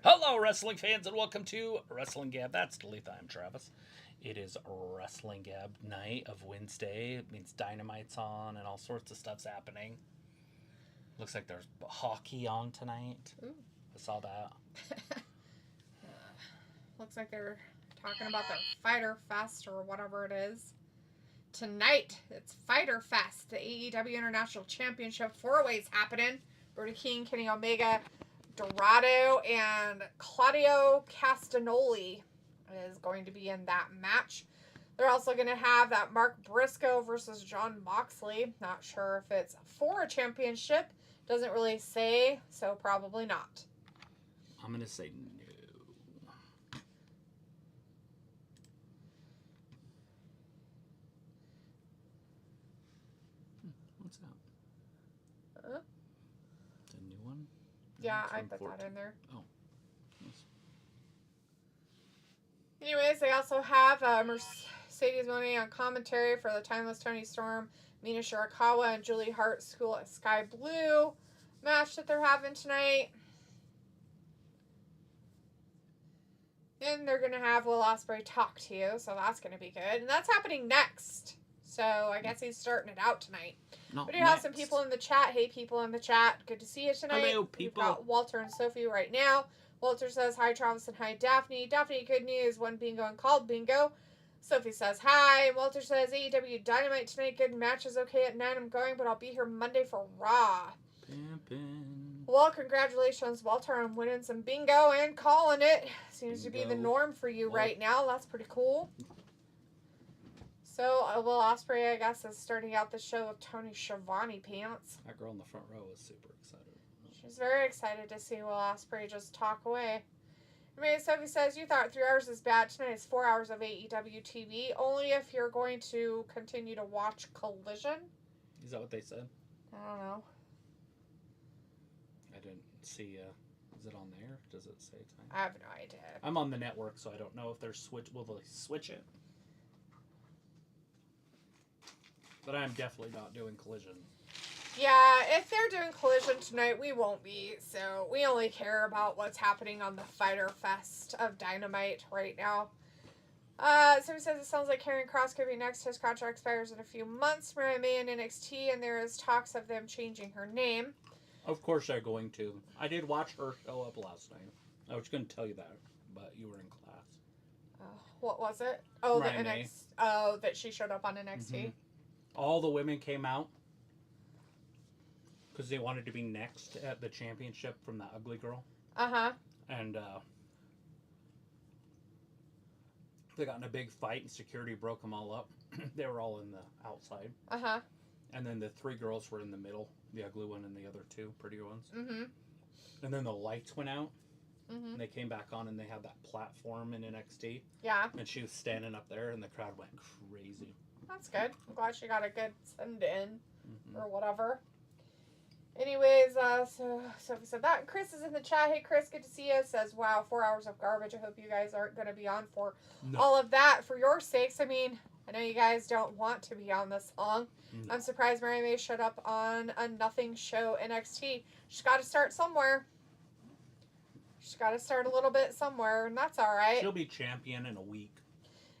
Hello, wrestling fans, and welcome to Wrestling Gab. That's Talitha. I'm Travis. It is Wrestling Gab night of Wednesday. It means Dynamite's on and all sorts of stuff's happening. Looks like there's hockey on tonight. Ooh. I saw that. Looks like they're talking about their Fighter Fest or whatever it is. Tonight, it's Fighter Fest, the AEW International Championship 4-Ways happening. Brody King, Kenny Omega, Dorado, and Claudio Castagnoli is going to be in that match. They're also going to have that Mark Briscoe versus John Moxley. Not sure if it's for a championship. Doesn't really say, so probably not. I'm going to say no. What's that? It's a new one? Yeah, It's I from put 14. that in there. Oh. Yes. Anyways, they also have Mercedes Moné on commentary for the Timeless Tony Storm, Mina Shirakawa, and Julie Hart School at Sky Blue match that they're having tonight. And they're going to have Will Ospreay talk to you, so that's going to be good. And that's happening next. So I guess he's starting it out tonight. Not We do have next. some people in the chat. Hey, people in the chat. Good to see you tonight. Hello, We've people. got Walter and Sophie right now. Walter says, hi, Travis, and hi, Daphne. Daphne, good news. One bingo and called bingo. Sophie says, hi. Walter says, AEW Dynamite tonight. Good match is okay at 9. I'm going, but I'll be here Monday for Raw. Pimpin'. Well, congratulations, Walter, on winning some bingo and calling it. Seems to be the Bingo. norm for you Well. right now. That's pretty cool. So, Will Ospreay, I guess, is starting out the show with Tony Schiavone pants. That girl in the front row was super excited. She's very excited to see Will Ospreay just talk away. Anyway, Sophie says, you thought 3 hours is bad. Tonight is 4 hours of AEW TV. Only if you're going to continue to watch Collision. Is that what they said? I don't know. I didn't see. Is it on there? Does it say time? I have no idea. I'm on the network, so I don't know if they're switch. Will they switch it? But I'm definitely not doing Collision. Yeah, if they're doing Collision tonight, we won't be. So we only care about what's happening on the Fighter Fest of Dynamite right now. Somebody says it sounds like Karrion Kross could be next. His contract expires in a few months. Mariah May in NXT, and there is talks of them changing her name. Of course they're going to. I did watch her show up last night. I was going to tell you that, but you were in class. What was it? Oh, the Mariah May. NXT. Oh, that she showed up on NXT. Mhm. All the women came out because they wanted to be next at the championship from that ugly girl. Uh-huh. And they got in a big fight and security broke them all up. They were all in the outside. Uh-huh. And then the 3 girls were in the middle. The ugly one and the other 2 prettier ones. Mm-hmm. And then the lights went out. Mm-hmm. And they came back on and they had that platform in NXT. Yeah, And she was standing up there and the crowd went crazy. that's good. I'm glad she got a good send-in Mm-hmm. or whatever. Anyways, so Sophie said that. Chris is in the chat. Hey, Chris, good to see you. Says, wow, 4 hours of garbage. I hope you guys aren't going to be on for all of that for your sakes. I mean, I know you guys don't want to be on this long. No. I'm surprised Mary May showed up on a nothing show NXT. She's got to start somewhere. She's got to start a little bit somewhere, and that's all right. She'll be champion in a week.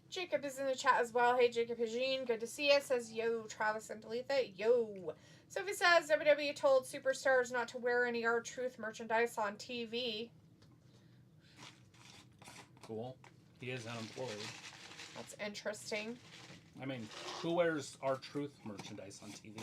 Jacob is in the chat as well. Hey, Jacob Eugene, good to see you. Says, yo, Travis and Talitha, yo. Sophie says, WWE told superstars not to wear any R-Truth merchandise on TV. Cool. He is unemployed. That's interesting. I mean, who wears our Truth merchandise on TV?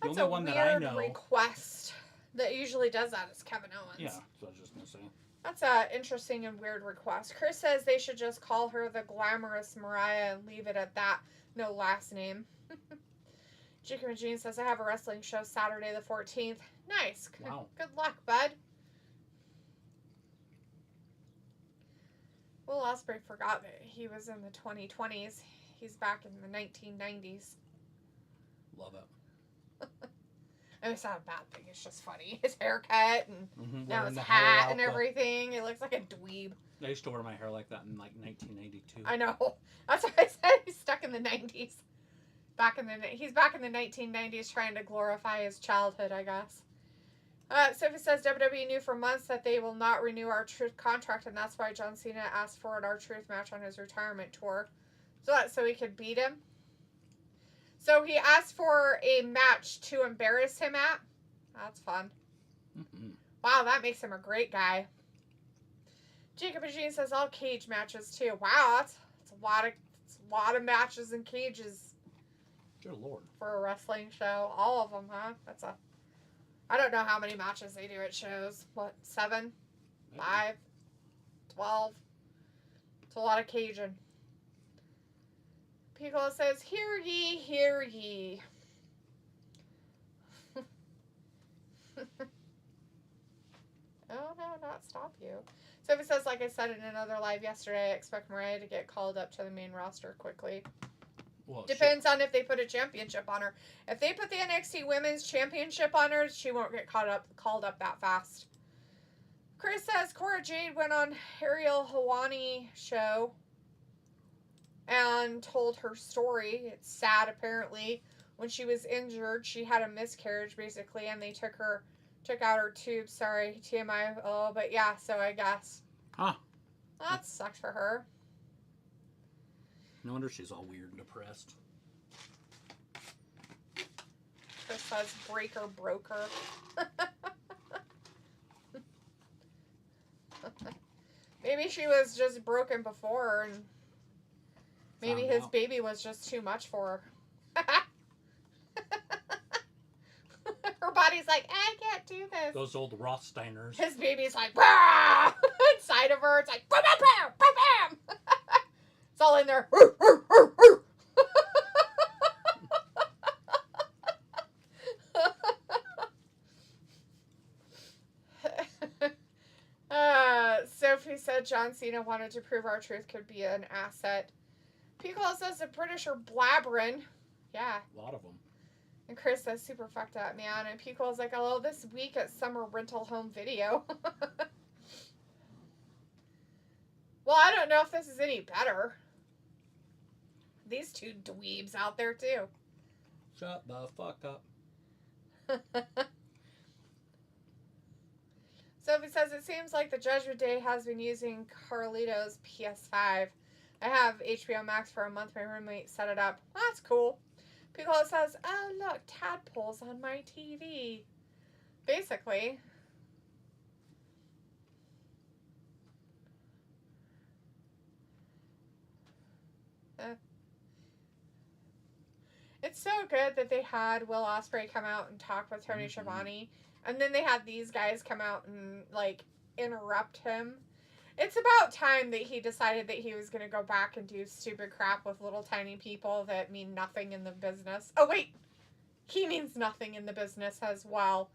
The That's only a one weird that I know. request. That usually does that is Kevin Owens. Yeah, so I was just going to say. That's a interesting and weird request. Chris says they should just call her the glamorous Mariah and leave it at that. No last name. Jacob and Jean says, I have a wrestling show Saturday the 14th. Nice. Wow. Good luck, bud. Will Ospreay forgot that he was in the 2020s. He's back in the 1990s. Love it. I mean, it's not a bad thing. It's just funny. His haircut and now Wearing his the hair hat out, and everything. It looks like a dweeb. I used to wear my hair like that in like 1992. I know. That's why I said he's stuck in the 90s. He's back in the 1990s trying to glorify his childhood, I guess. Sophie says WWE knew for months that they will not renew our Truth contract, and that's why John Cena asked for an our Truth match on his retirement tour, so he could beat him. So he asked for a match to embarrass him at. That's fun. Mm-hmm. Wow, that makes him a great guy. Jacob Eugene says all cage matches too. Wow, that's a lot of matches and cages. Dear Lord. For a wrestling show, all of them, huh? I don't know how many matches they do at shows. What, 7? Maybe. 5? 12? It's a lot of Cajun. Piccolo says, hear ye, hear ye. Oh, no, not stop you. Sophie says, like I said in another live yesterday, I expect Mariah to get called up to the main roster quickly. Well, Depends on if they put a championship on her. If they put the NXT Women's Championship on her, she won't get called up that fast. Chris says Cora Jade went on Ariel Helwani show and told her story. It's sad, apparently. When she was injured, she had a miscarriage, basically, and they took out her tube. Sorry, TMI. Oh, but yeah, so I guess. Huh. That sucks for her. No wonder she's all weird and depressed. Chris says breaker broker. Maybe she was just broken before, and maybe his baby was just too much for her. Her body's like, I can't do this. Those old Rothsteiners. His baby's like, bah! Inside of her, it's like, bam, bam, bam, bam, bam. It's all in there. Sophie said John Cena wanted to prove our truth could be an asset. Piccolo says the British are blabbering. Yeah. A lot of them. And Chris says super fucked up, man. And Piccolo's like, hello, this week at Summer Rental Home Video. Well, I don't know if this is any better. These two dweebs out there, too. Shut the fuck up. Sophie says, it seems like the Judgment Day has been using Carlito's PS5. I have HBO Max for a month. My roommate set it up. That's cool. Piccolo says, oh, look, tadpoles on my TV. Basically. It's so good that they had Will Ospreay come out and talk with Tony Schiavone. And then they had these guys come out and, like, interrupt him. It's about time that he decided that he was going to go back and do stupid crap with little tiny people that mean nothing in the business. Oh, wait. He means nothing in the business as well.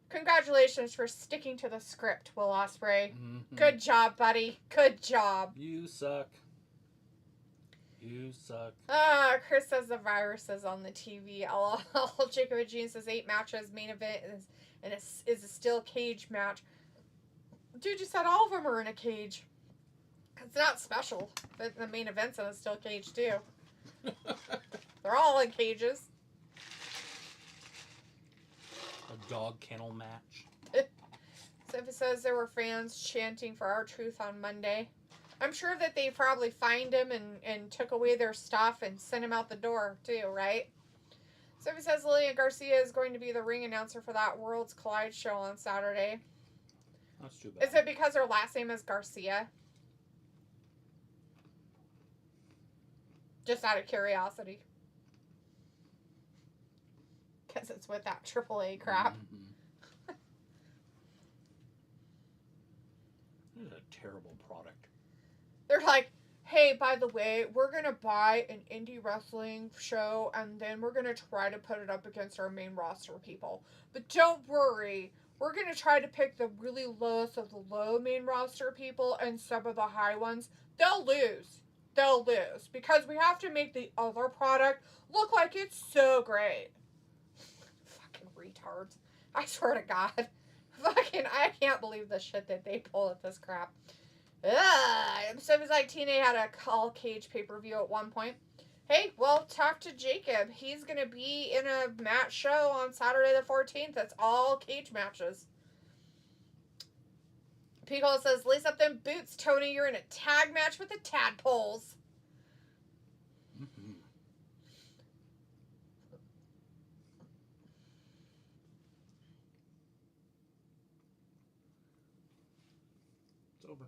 Congratulations for sticking to the script, Will Ospreay. Mm-hmm. Good job, buddy. Good job. You suck. You suck. Chris says the virus is on the TV. Jacob Jean says 8 matches. Main event is a steel cage match. Dude, you said all of them are in a cage. It's not special. But the main event's in a steel cage, too. They're all in cages. A dog kennel match. Sophie says there were fans chanting for our truth on Monday. I'm sure that they probably fined him and took away their stuff and sent him out the door, too, right? Sophie says Lillian Garcia is going to be the ring announcer for that Worlds Collide show on Saturday. That's too bad. Is it because her last name is Garcia? Just out of curiosity. Because it's with that AAA crap. Mm-hmm. This is a terrible product. They're like, hey, by the way, we're going to buy an indie wrestling show and then we're going to try to put it up against our main roster people. But don't worry. We're going to try to pick the really lowest of the low main roster people and some of the high ones. They'll lose. They'll lose. Because we have to make the other product look like it's so great. Fucking retards. I swear to God. Fucking, I can't believe the shit that they pull at this crap. So it was like TNA had a Call Cage pay-per-view at one point. Hey, well, talk to Jacob. He's going to be in a match show on Saturday the 14th. That's all cage matches. Piccolo says, lace up them boots, Tony. You're in a tag match with the Tadpoles. Mm-hmm. It's over.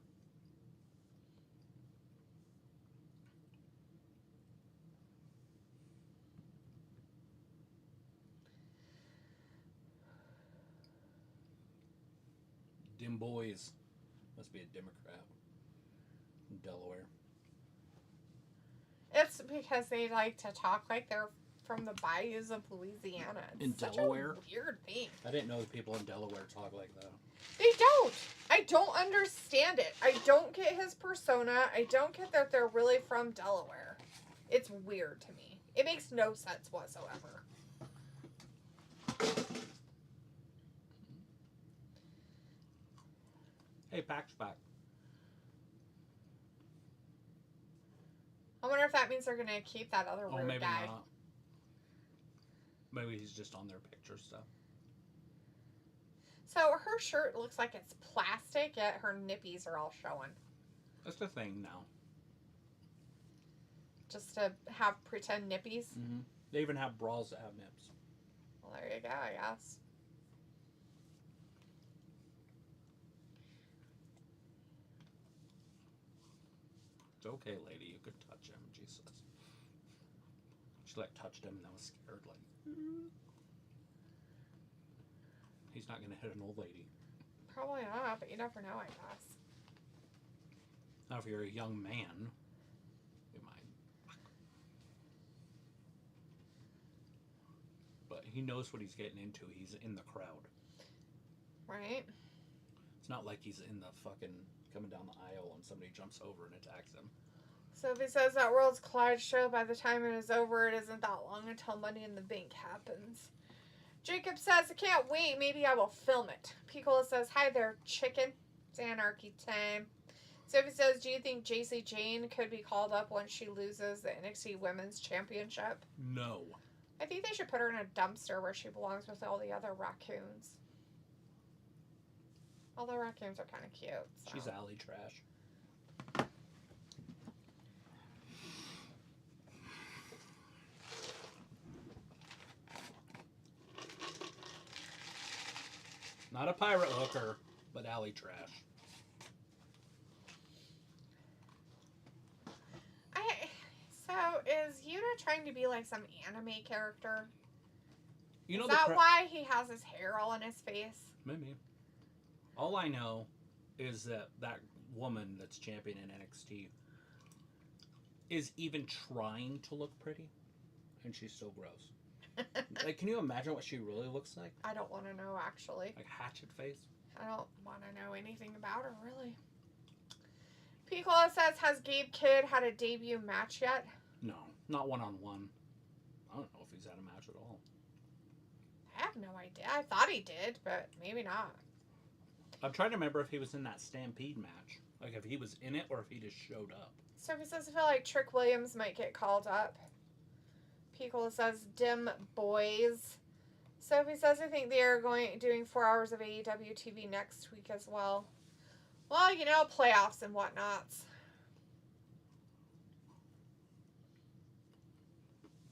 Dim boys. Must be a Democrat in Delaware. It's because they like to talk like they're from the bayous of Louisiana. It's In such Delaware? a weird thing. I didn't know the people in Delaware talk like that. They don't. I don't understand it. I don't get his persona. I don't get that they're really from Delaware. It's weird to me. It makes no sense whatsoever. Hey, Pac's back. I wonder if that means they're going to keep that other Oh, weird maybe guy. not. Maybe he's just on their picture stuff. So her shirt looks like it's plastic, yet her nippies are all showing. That's the thing now. Just to have pretend nippies. Mm-hmm. They even have bras that have nips. Well, there you go, I guess. It's okay, lady. You could touch him, Jesus. She like touched him and I was scared. Like, he's not gonna hit an old lady. Probably not, but you never know, I guess. Now, if you're a young man, you might. But he knows what he's getting into. He's in the crowd. Right? It's not like he's in the fucking coming down the aisle and somebody jumps over and attacks him. Sophie says that Worlds Collide show, by the time it is over, it isn't that long until Money in the Bank happens. Jacob says, I can't wait. Maybe I will film it. Piccolo says, hi there, chicken. It's anarchy time. Sophie says, do you think JC Jane could be called up once she loses the NXT Women's Championship? No. I think they should put her in a dumpster where she belongs with all the other raccoons. All the raccoons are kind of cute. So. She's alley trash. Not a pirate hooker, but alley trash. So, is Yuta trying to be like some anime character? You know is that why he has his hair all in his face? Maybe. All I know is that that woman that's champion in NXT is even trying to look pretty, and she's still gross. Like, can you imagine what she really looks like? I don't want to know, actually. Like hatchet face? I don't want to know anything about her, really. Piccolo says, has Gabe Kidd had a debut match yet? No, not one-on-one. I don't know if he's had a match at all. I have no idea. I thought he did, but maybe not. I'm trying to remember if he was in that Stampede match. Like, if he was in it or if he just showed up. Sophie says, I feel like Trick Williams might get called up. Piccolo says, dim boys. Sophie says, I think they are doing 4 hours of AEW TV next week as well. Well, you know, playoffs and whatnots.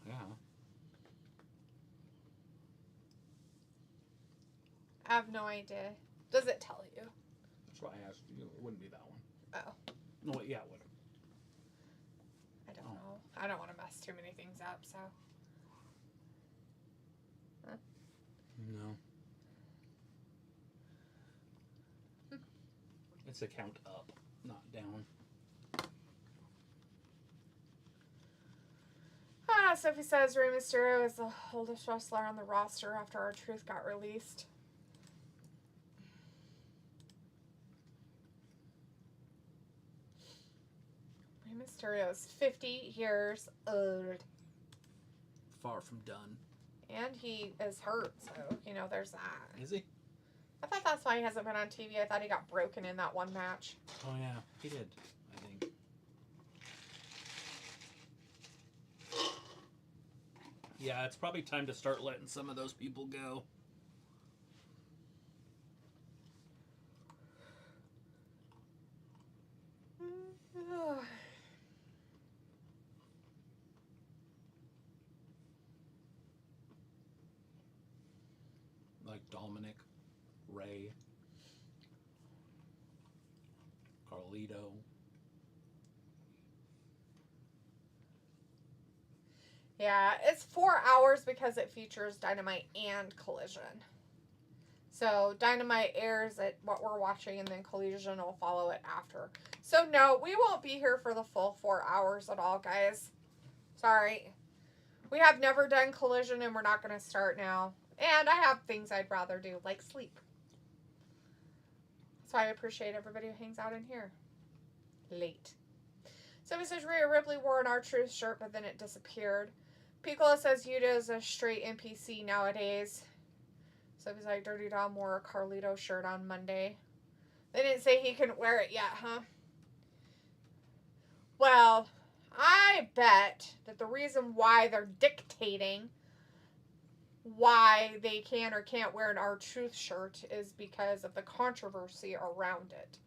Yeah. I have no idea. Does it tell you? That's why I asked you. It wouldn't be that one. Oh. No, yeah, it would. I don't know. I don't want to mess too many things up, so. Huh? No. It's a count up, not down. Sophie says Rey Mysterio is the oldest wrestler on the roster after R-Truth got released. Rey Mysterio is 50 years old. Far from done. And he is hurt, so, you know, there's that. Is he? I thought that's why he hasn't been on TV. I thought he got broken in that one match. Oh, yeah. He did, I think. Yeah, it's probably time to start letting some of those people go. Like Dominic, Ray, Carlito. Yeah, it's 4 hours because it features Dynamite and Collision. So Dynamite airs at what we're watching, and then Collision will follow it after. So no, we won't be here for the full 4 hours at all, guys. Sorry. We have never done Collision, and we're not going to start now. And I have things I'd rather do, like sleep. So I appreciate everybody who hangs out in here late. So he says Rhea Ripley wore an R-Truth shirt, but then it disappeared. Piccolo says Yuta is a straight NPC nowadays. So he's like, Dirty Dom wore a Carlito shirt on Monday. They didn't say he couldn't wear it yet, huh? Well, I bet that the reason why they're dictating why they can or can't wear an R-Truth shirt is because of the controversy around it.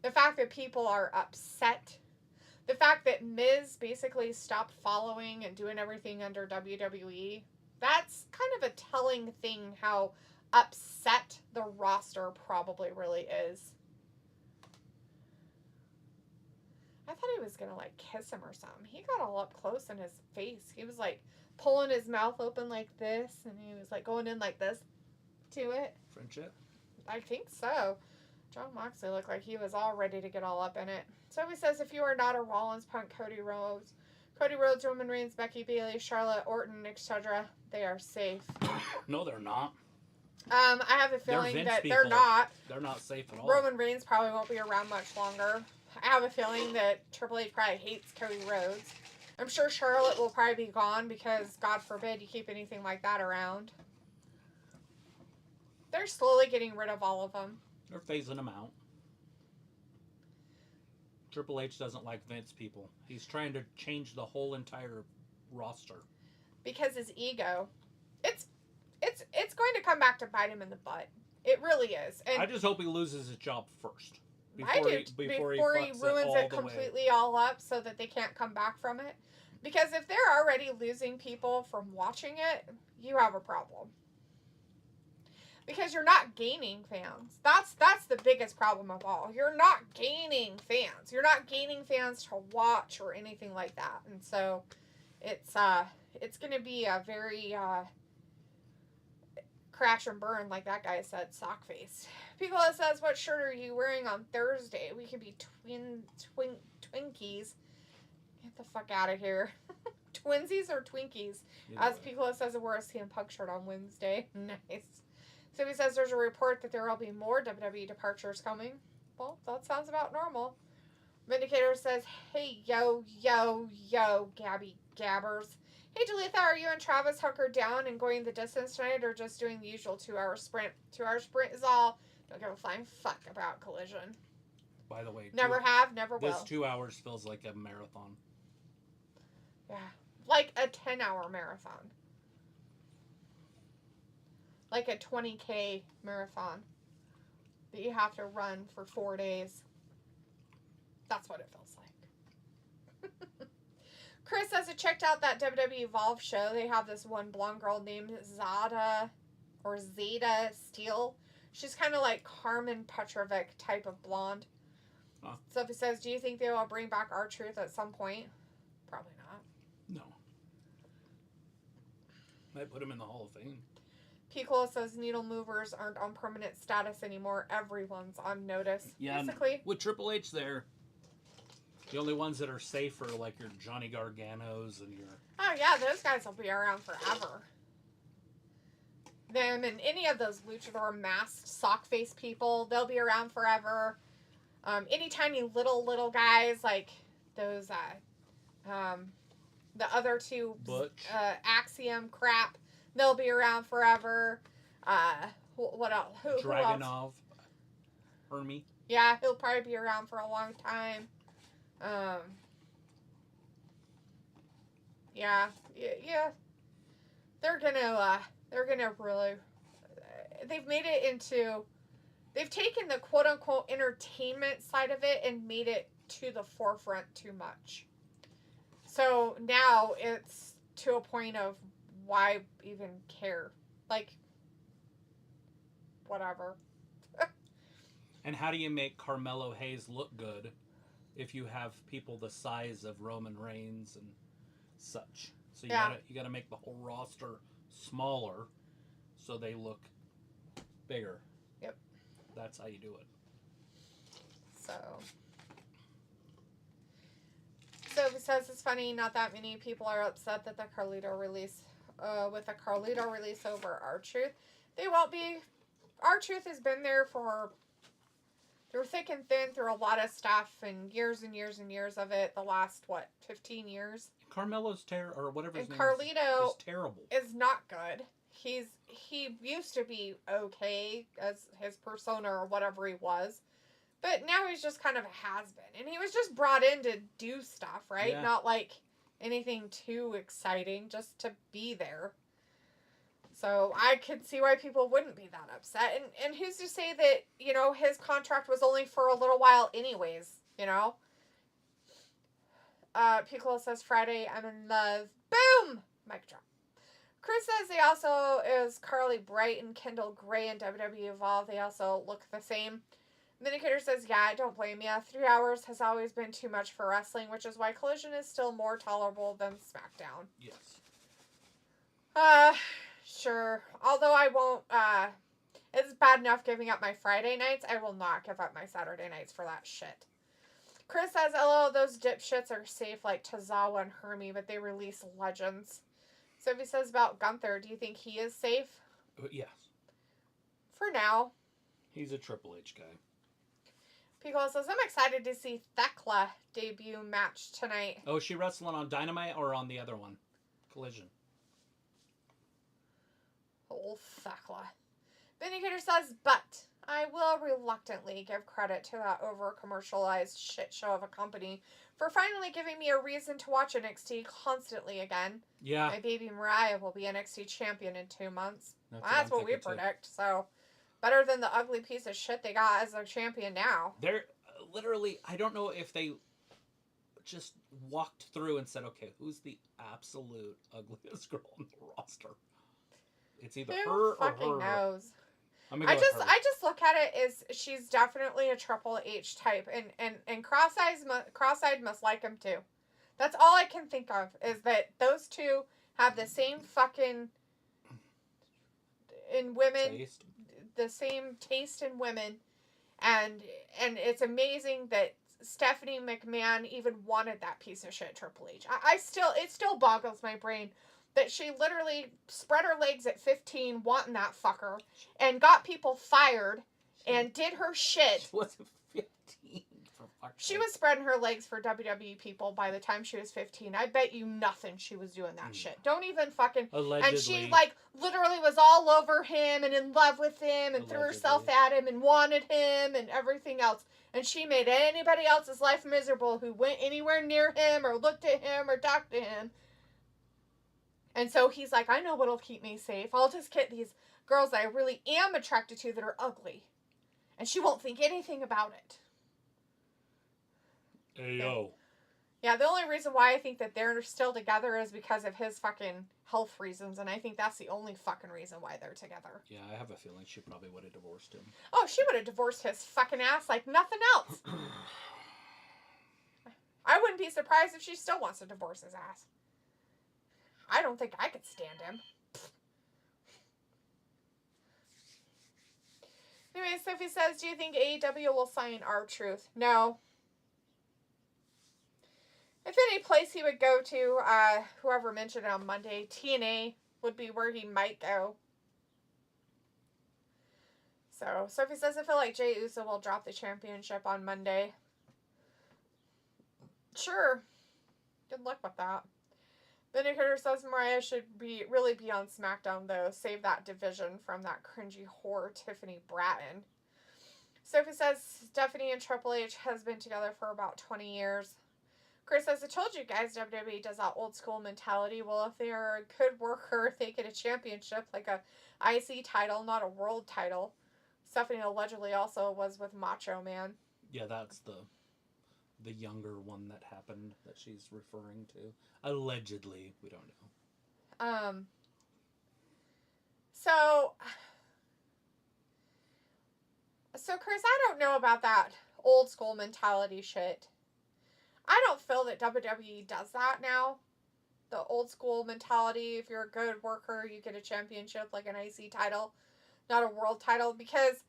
The fact that people are upset. The fact that Miz basically stopped following and doing everything under WWE. That's kind of a telling thing how upset the roster probably really is. I thought he was going to, like, kiss him or something. He got all up close in his face. He was, like, pulling his mouth open like this, and he was, like, going in like this to it. Friendship? I think so. John Moxley looked like he was all ready to get all up in it. So he says, if you are not a Rollins, Punk, Cody Rhodes, Roman Reigns, Becky Bayley, Charlotte, Orton, etc., they are safe. No, they're not. I have a feeling that people. they're not. They're not safe at all. Roman Reigns probably won't be around much longer. I have a feeling that Triple H probably hates Cody Rhodes. I'm sure Charlotte will probably be gone because, God forbid, you keep anything like that around. They're slowly getting rid of all of them. They're phasing them out. Triple H doesn't like Vince people. He's trying to change the whole entire roster. Because his ego. It's going to come back to bite him in the butt. It really is. And I just hope he loses his job first. Before he ruins it completely all up so that they can't come back from it. Because if they're already losing people from watching it, you have a problem. Because you're not gaining fans. That's the biggest problem of all. You're not gaining fans. You're not gaining fans to watch or anything like that. And so it's going to be a very crash and burn, like that guy said, sock face. Piccolo says, what shirt are you wearing on Thursday? We could be Twinkies. Get the fuck out of here. Twinsies or Twinkies? Yeah. As Piccolo says, I wore a CM Punk shirt on Wednesday. Nice. So he says there's a report that there will be more WWE departures coming. Well, that sounds about normal. Vindicator says, hey, yo, Gabby Gabbers. Hey, Dalitha, are you and Travis hunkered down and going the distance tonight, or just doing the usual 2-hour sprint? 2-hour sprint is all. Don't give a flying fuck about Collision. By the way, never have, never will. This 2 hours feels like a marathon. Yeah, like a 10-hour marathon. Like a 20K marathon that you have to run for 4 days. That's what it feels like. Chris says, I checked out that WWE Evolve show. They have this one blonde girl named Zada Steele. She's kind of like Carmen Petrovic type of blonde. Huh. So if it says, do you think they will bring back R-Truth at some point? Probably not. No. Might put him in the Hall of Fame. Piccolo says needle movers aren't on permanent status anymore. Everyone's on notice. Yeah, basically. With Triple H there, the only ones that are safe are like your Johnny Garganos and your... Oh, yeah, those guys will be around forever. Them and any of those luchador masked sock face people, they'll be around forever. Any tiny little guys like those, the other two Butch. Axiom crap, they'll be around forever. What else? Who Dragunov. else? Hermie. Yeah, he'll probably be around for a long time. Yeah. they're gonna really, they've made it into, they've taken the quote unquote entertainment side of it and made it to the forefront too much. So now it's to a point of why even care? Like, whatever. And how do you make Carmelo Hayes look good if you have people the size of Roman Reigns and such? So you gotta make the whole roster smaller so they look bigger. Yep. That's how you do it. So it says it's funny, not that many people are upset that the Carlito release, with the Carlito release over R-Truth. They won't be. R-Truth has been there through thick and thin, through a lot of stuff, and years and years and years of it. The last, 15 years? Carmelo's or whatever his and name Carlito is terrible. Is not good. He used to be okay as his persona or whatever he was. But now he's just kind of a has-been. And he was just brought in to do stuff, right? Yeah. Not like anything too exciting, just to be there. So I could see why people wouldn't be that upset. And who's to say that, his contract was only for a little while anyways, Piccolo says, Friday, I'm in love. Boom! Mic drop. Chris says they also is Carly Bright and Kendall Gray in WWE Evolve. They also look the same. Vindicator says, yeah, don't blame you. 3 hours has always been too much for wrestling, which is why Collision is still more tolerable than SmackDown. Yes. Sure. Although I won't, it's bad enough giving up my Friday nights. I will not give up my Saturday nights for that shit. Chris says, LO, those dipshits are safe like Tozawa and Hermie, but they release legends. Sophie says about Gunther, do you think he is safe? Yes. For now. He's a Triple H guy. Piccolo says, I'm excited to see Thekla debut match tonight. Oh, is she wrestling on Dynamite or on the other one? Collision. Oh, Thekla. Vindicator says, but I will reluctantly give credit to that over-commercialized shit show of a company for finally giving me a reason to watch NXT constantly again. Yeah. My baby Mariah will be NXT champion in 2 months. That's what we predict, so... Better than the ugly piece of shit they got as their champion now. They're literally, I don't know if they just walked through and said, okay, who's the absolute ugliest girl on the roster? It's either her or her. Who fucking knows? I just look at it as she's definitely a Triple H type, and Cross-Eyed must like him too. That's all I can think of, is that those two have the same fucking, in women... Taste. The same taste in women, and it's amazing that Stephanie McMahon even wanted that piece of shit Triple H. It still boggles my brain that she literally spread her legs at 15 wanting that fucker and got people fired and did her shit. She wasn't 15. She was spreading her legs for WWE people by the time she was 15. I bet you nothing she was doing that shit. Don't even fucking... Allegedly. And she, literally was all over him and in love with him and threw herself at him and wanted him and everything else. And she made anybody else's life miserable who went anywhere near him or looked at him or talked to him. And so he's like, I know what'll keep me safe. I'll just get these girls that I really am attracted to that are ugly. And she won't think anything about it. Ayo. Yeah, the only reason why I think that they're still together is because of his fucking health reasons, and I think that's the only fucking reason why they're together. Yeah, I have a feeling she probably would have divorced him. Oh, she would have divorced his fucking ass like nothing else. I wouldn't be surprised if she still wants to divorce his ass. I don't think I could stand him. Anyway, Sophie says, do you think AEW will sign R-Truth? No. If any place he would go to, whoever mentioned it on Monday, TNA would be where he might go. So, Sophie says, I feel like Jey Uso will drop the championship on Monday. Sure. Good luck with that. Vindicator says Mariah should really be on SmackDown, though. Save that division from that cringy whore, Tiffany Bratton. Sophie says Stephanie and Triple H has been together for about 20 years. Chris says, I told you guys WWE does that old school mentality. Well, if they're a good worker, they get a championship, like a IC title, not a world title. Stephanie allegedly also was with Macho Man. Yeah, that's the younger one that happened that she's referring to. Allegedly, we don't know. So Chris, I don't know about that old school mentality shit. I don't feel that WWE does that now. The old school mentality, if you're a good worker, you get a championship, like an IC title, not a world title, because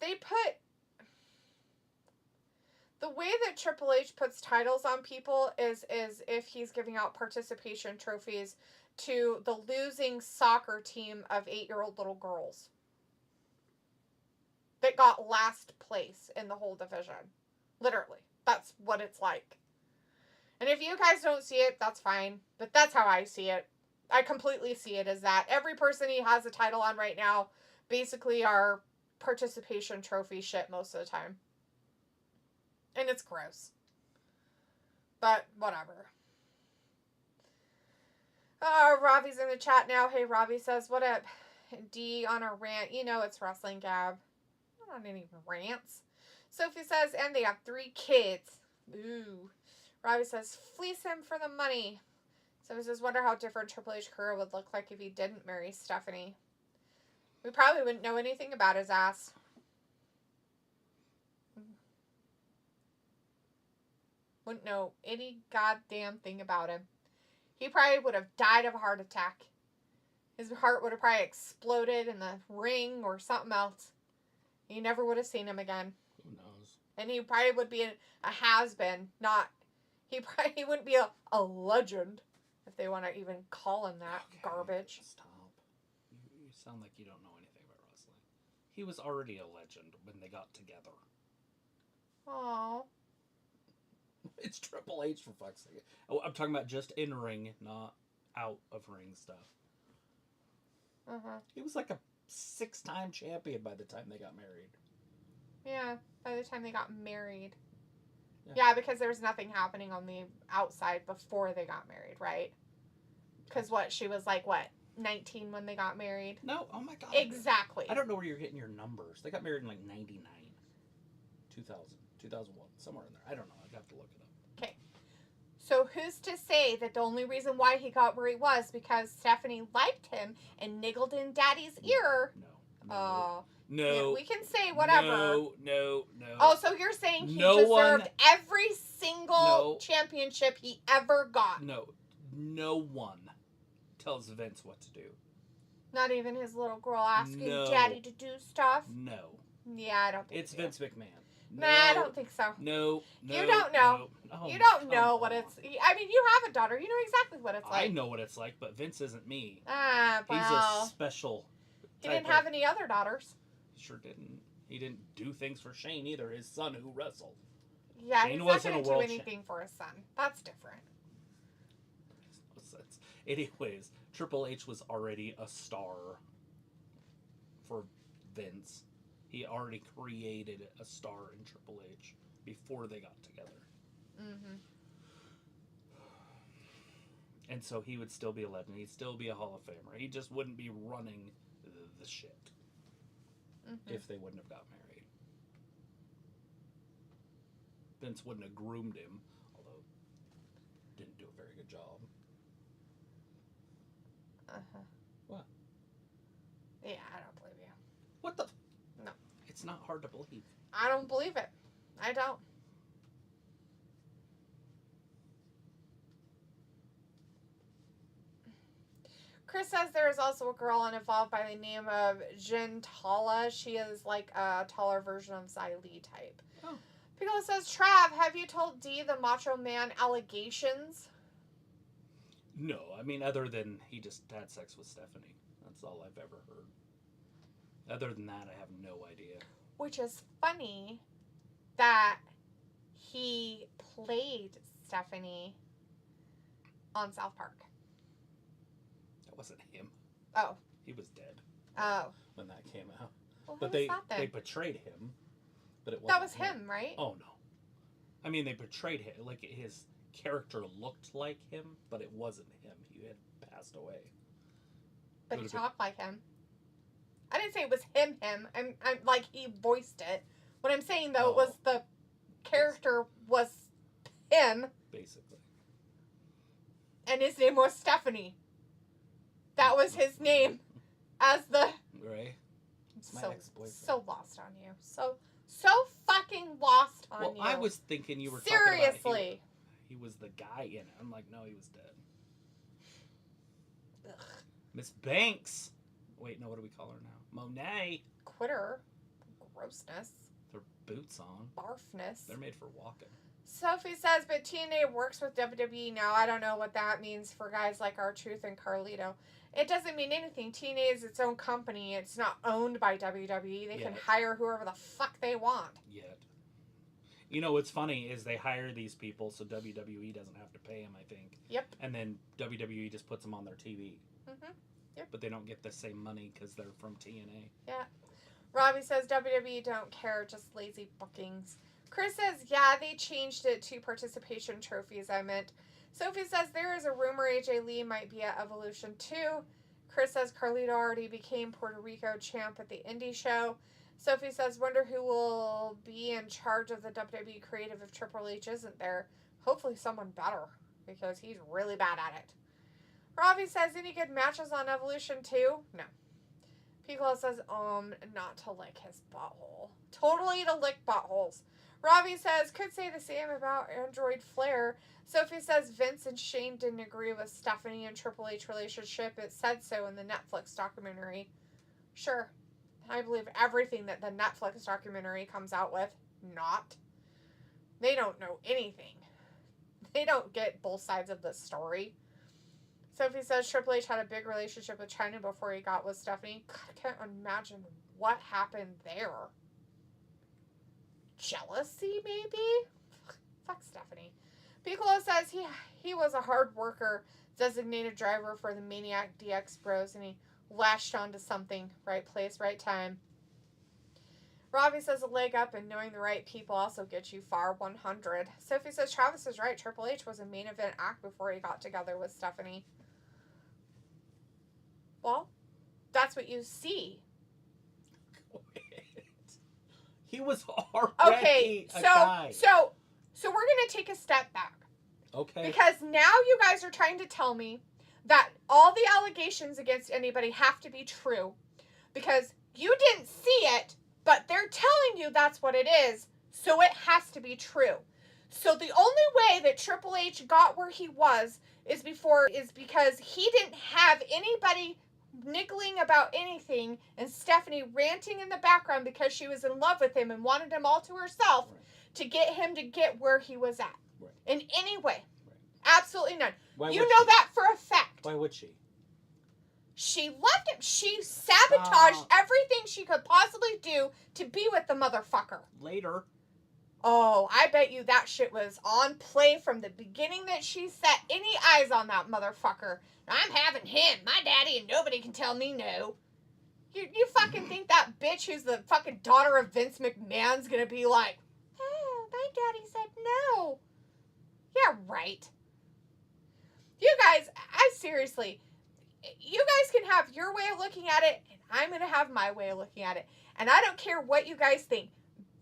they put... The way that Triple H puts titles on people is if he's giving out participation trophies to the losing soccer team of 8-year-old little girls that got last place in the whole division. Literally. That's what it's like. And if you guys don't see it, that's fine. But that's how I see it. I completely see it as that. Every person he has a title on right now basically are participation trophy shit most of the time. And it's gross. But whatever. Robbie's in the chat now. Hey, Robbie says, what up? D on a rant. You know it's Wrestling Gab. I don't any rants. Sophie says, and they have 3 kids. Ooh. Robbie says, fleece him for the money. Sophie says, wonder how different Triple H career would look like if he didn't marry Stephanie. We probably wouldn't know anything about his ass. Wouldn't know any goddamn thing about him. He probably would have died of a heart attack. His heart would have probably exploded in the ring or something else. You never would have seen him again. Who knows? And he probably would be a has-been, not... He wouldn't be a legend, if they want to even call him that garbage. Stop. You sound like you don't know anything about wrestling. He was already a legend when they got together. Aww. It's Triple H, for fuck's sake. Oh, I'm talking about just in ring, not out of ring stuff. He was like a 6-time champion by the time they got married. Yeah, by the time they got married. Yeah, because there was nothing happening on the outside before they got married, right? Because she was like, 19 when they got married? No, oh my god. Exactly. I don't know where you're getting your numbers. They got married in like 99, 2000, 2001, somewhere in there. I don't know. I'd have to look it up. Okay. So who's to say that the only reason why he got where he was because Stephanie liked him and niggled in Daddy's ear? No. Yeah, we can say whatever. No. Oh, so you're saying he deserved every single championship he ever got? No one tells Vince what to do. Not even his little girl asking Daddy to do stuff? No. Yeah, I don't think it's Vince McMahon. No, I don't think so. No. You don't know. No. You don't know what it's... I mean, you have a daughter. You know exactly what it's like. I know what it's like, but Vince isn't me. Well... He's a special... He didn't have any other daughters. He sure didn't. He didn't do things for Shane either, his son who wrestled. Yeah, Shane he's not going to do anything for his son. That's different. Anyways, Triple H was already a star for Vince. He already created a star in Triple H before they got together. And so he would still be a legend. He'd still be a Hall of Famer. He just wouldn't be running the shit if they wouldn't have got married. Vince wouldn't have groomed him, although didn't do a very good job. What? Yeah, I don't believe you. What the? No. It's not hard to believe. I don't believe it. I don't. Chris says there is also a girl involved by the name of Gentala. She is like a taller version of Xia Li type. Oh. Piccolo says, Trav, have you told D the Macho Man allegations? No, I mean, other than he just had sex with Stephanie. That's all I've ever heard. Other than that, I have no idea. Which is funny that he played Stephanie on South Park. That wasn't him. Oh. He was dead. Oh. When that came out. Well, but they betrayed him. But it wasn't that was him, right? Oh, no. I mean, they betrayed him. Like, his character looked like him, but it wasn't him. He had passed away. But he talked like him. I didn't say it was him. I'm like, he voiced it. What I'm saying, though, was the character was him. Basically. And his name was Stephanie. That was his name as the... Right? It's my ex-boyfriend. So lost on you. So fucking lost on you. Well, I was thinking you were Seriously. talking about he was the guy in it. I'm like, no, he was dead. Ugh. Miss Banks. Wait, no, what do we call her now? Monet. Quitter. Grossness. Their boots on. Barfness. They're made for walking. Sophie says, but TNA works with WWE now. I don't know what that means for guys like R-Truth and Carlito. It doesn't mean anything. TNA is its own company. It's not owned by WWE. They can hire whoever the fuck they want. Yet. You know what's funny is they hire these people so WWE doesn't have to pay them, I think. Yep. And then WWE just puts them on their TV. Mm-hmm. Yep. But they don't get the same money because they're from TNA. Yeah. Robbie says WWE don't care, just lazy bookings. Chris says, yeah, they changed it to participation trophies, I meant. Sophie says, there is a rumor AJ Lee might be at Evolution 2. Chris says, Carlito already became Puerto Rico champ at the indie show. Sophie says, wonder who will be in charge of the WWE creative if Triple H isn't there. Hopefully someone better, because he's really bad at it. Robbie says, any good matches on Evolution 2? No. Piccolo says, not to lick his butthole. Totally to lick buttholes. Robbie says, could say the same about Android Flair. Sophie says, Vince and Shane didn't agree with Stephanie and Triple H relationship. It said so in the Netflix documentary. Sure. I believe everything that the Netflix documentary comes out with. Not. They don't know anything. They don't get both sides of the story. Sophie says Triple H had a big relationship with China before he got with Stephanie. God, I can't imagine what happened there. Jealousy, maybe? Fuck Stephanie. Piccolo says he was a hard worker, designated driver for the Maniac DX Bros, and he latched onto something. Right place, right time. Robbie says a leg up and knowing the right people also gets you far. 100. Sophie says Travis is right. Triple H was a main event act before he got together with Stephanie. Well, that's what you see. He was already a guy. So we're going to take a step back. Okay. Because now you guys are trying to tell me that all the allegations against anybody have to be true. Because you didn't see it, but they're telling you that's what it is, so it has to be true. So the only way that Triple H got where he was is because he didn't have anybody niggling about anything and Stephanie ranting in the background because she was in love with him and wanted him all to herself to get him to get where he was at. Right. In any way. Right. Absolutely none. Why you know that for a fact. Why would she? She left him. She sabotaged everything she could possibly do to be with the motherfucker. Later. Oh, I bet you that shit was on play from the beginning that she set any eyes on that motherfucker. I'm having him, my daddy, and nobody can tell me no. You fucking think that bitch who's the fucking daughter of Vince McMahon's gonna be like, oh, my daddy said no. Yeah, right. You guys, seriously, you guys can have your way of looking at it, and I'm gonna have my way of looking at it. And I don't care what you guys think.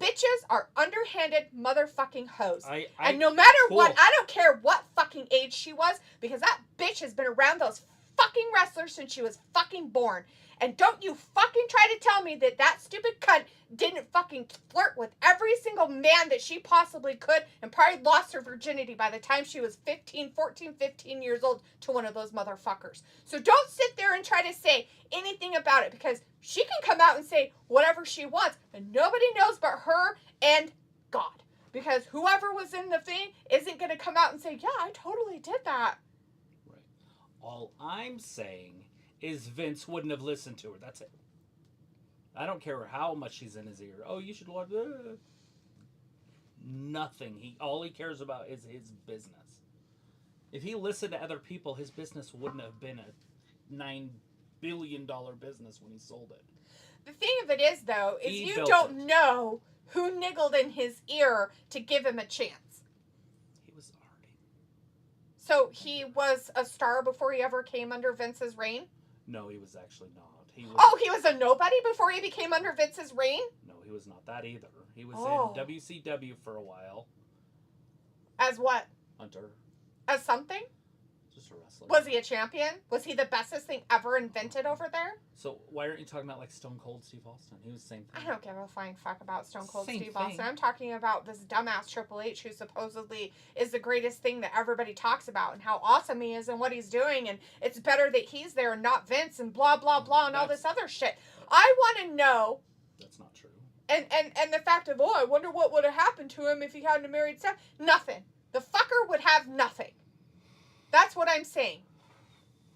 Bitches are underhanded motherfucking hoes. And no matter what, I don't care what fucking age she was, because that bitch has been around those fucking wrestlers since she was fucking born. And don't you fucking try to tell me that stupid cunt didn't fucking flirt with every single man that she possibly could and probably lost her virginity by the time she was 15 years old to one of those motherfuckers. So don't sit there and try to say anything about it, because she can come out and say whatever she wants and nobody knows but her and God. Because whoever was in the thing isn't going to come out and say, yeah, I totally did that. Right. All I'm saying is Vince wouldn't have listened to her. That's it. I don't care how much she's in his ear. Oh, you should watch. Nothing. All he cares about is his business. If he listened to other people, his business wouldn't have been a $9 billion business when he sold it. The thing of it is, though, is you don't know who niggled in his ear to give him a chance. He was already So he was a star before he ever came under Vince's reign? No, he was actually not. He was a nobody before he became under Vince's reign? No, he was not that either. He was Oh. in WCW for a while. As what? Hunter. As something? Just a wrestler. Was he a champion? Was he the bestest thing ever invented over there? So why aren't you talking about like Stone Cold Steve Austin? He was the same thing. I don't give a flying fuck about Stone Cold Same Steve thing. Austin. I'm talking about this dumbass Triple H who supposedly is the greatest thing that everybody talks about and how awesome he is and what he's doing and it's better that he's there and not Vince and blah blah blah and all this other shit. I want to know. That's not true. And the fact of, I wonder what would have happened to him if he hadn't married Steph. Nothing. The fucker would have nothing. That's what I'm saying.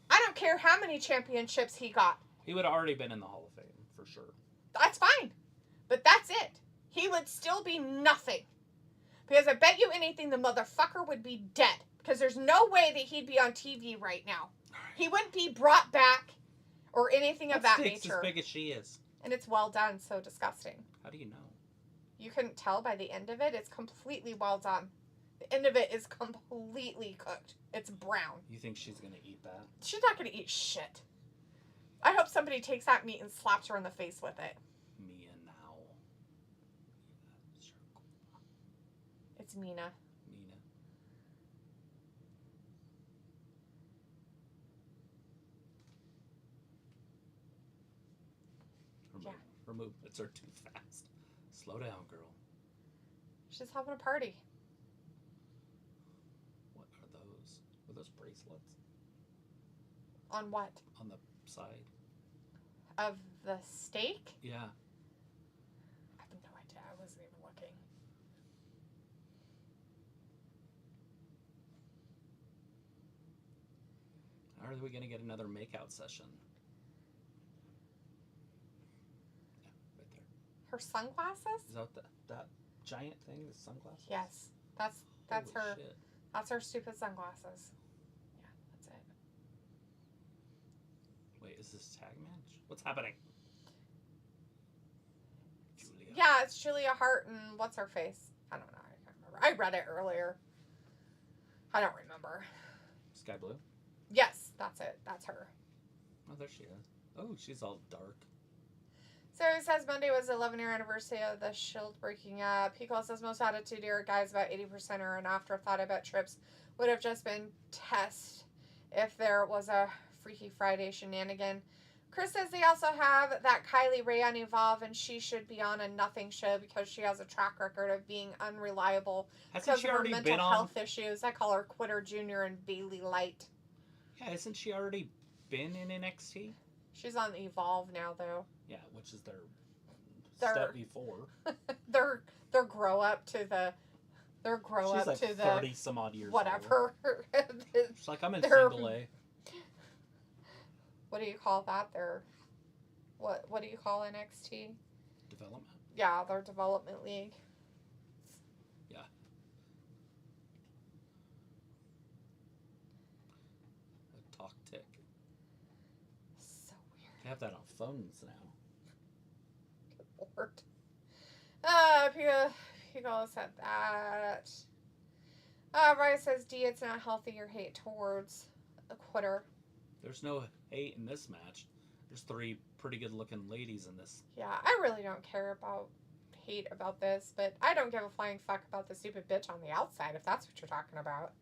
I don't care how many championships he got. He would have already been in the Hall of Fame, for sure. That's fine. But that's it. He would still be nothing. Because I bet you anything the motherfucker would be dead. Because there's no way that he'd be on TV right now. He wouldn't be brought back or anything of that nature. As big as she is. And it's well done, so disgusting. How do you know? You couldn't tell by the end of it. It's completely well done. The end of it is completely cooked. It's brown. You think she's going to eat that? She's not going to eat shit. I hope somebody takes that meat and slaps her in the face with it. Mia now. It's Mina. Remove. It's her too fast. Slow down, girl. She's having a party. What are those? Are those bracelets? On what? On the side. Of the steak? Yeah. I have no idea. I wasn't even looking. How are we going to get another makeout session? Her sunglasses? Is that that giant thing? The sunglasses? Yes, that's Holy her. Shit. That's her stupid sunglasses. Yeah, that's it. Wait, is this tag match? What's happening? Julia. Yeah, it's Julia Hart and what's her face? I don't know. I can't remember. I read it earlier. I don't remember. Sky Blue? Yes, that's it. That's her. Oh, there she is. Oh, she's all dark. So it says Monday was the 11-year anniversary of the Shield breaking up. Pico says most attitude era guys, about 80% are an afterthought. I bet Trips would have just been test if there was a Freaky Friday shenanigan. Chris says they also have that Kylie Ray on Evolve, and she should be on a nothing show because she has a track record of being unreliable because of her mental health issues. I call her Quitter Jr. and Bailey Light. Yeah, isn't she already been in NXT? She's on Evolve now, though. Yeah, which is their step before. Their grow up to the. Their grow She's up like to the 30 some odd years whatever. She's like, I'm in single A. What do you call that? Their what do you call NXT? Development. Yeah, their development league. Yeah. A talk tick. So weird. They have that on phones now. Good lord. People said that. Ryan says, D, it's not healthy your hate towards a quitter. There's no hate in this match. There's 3 pretty good looking ladies in this. Yeah, I really don't care about hate about this, but I don't give a flying fuck about the stupid bitch on the outside, if that's what you're talking about.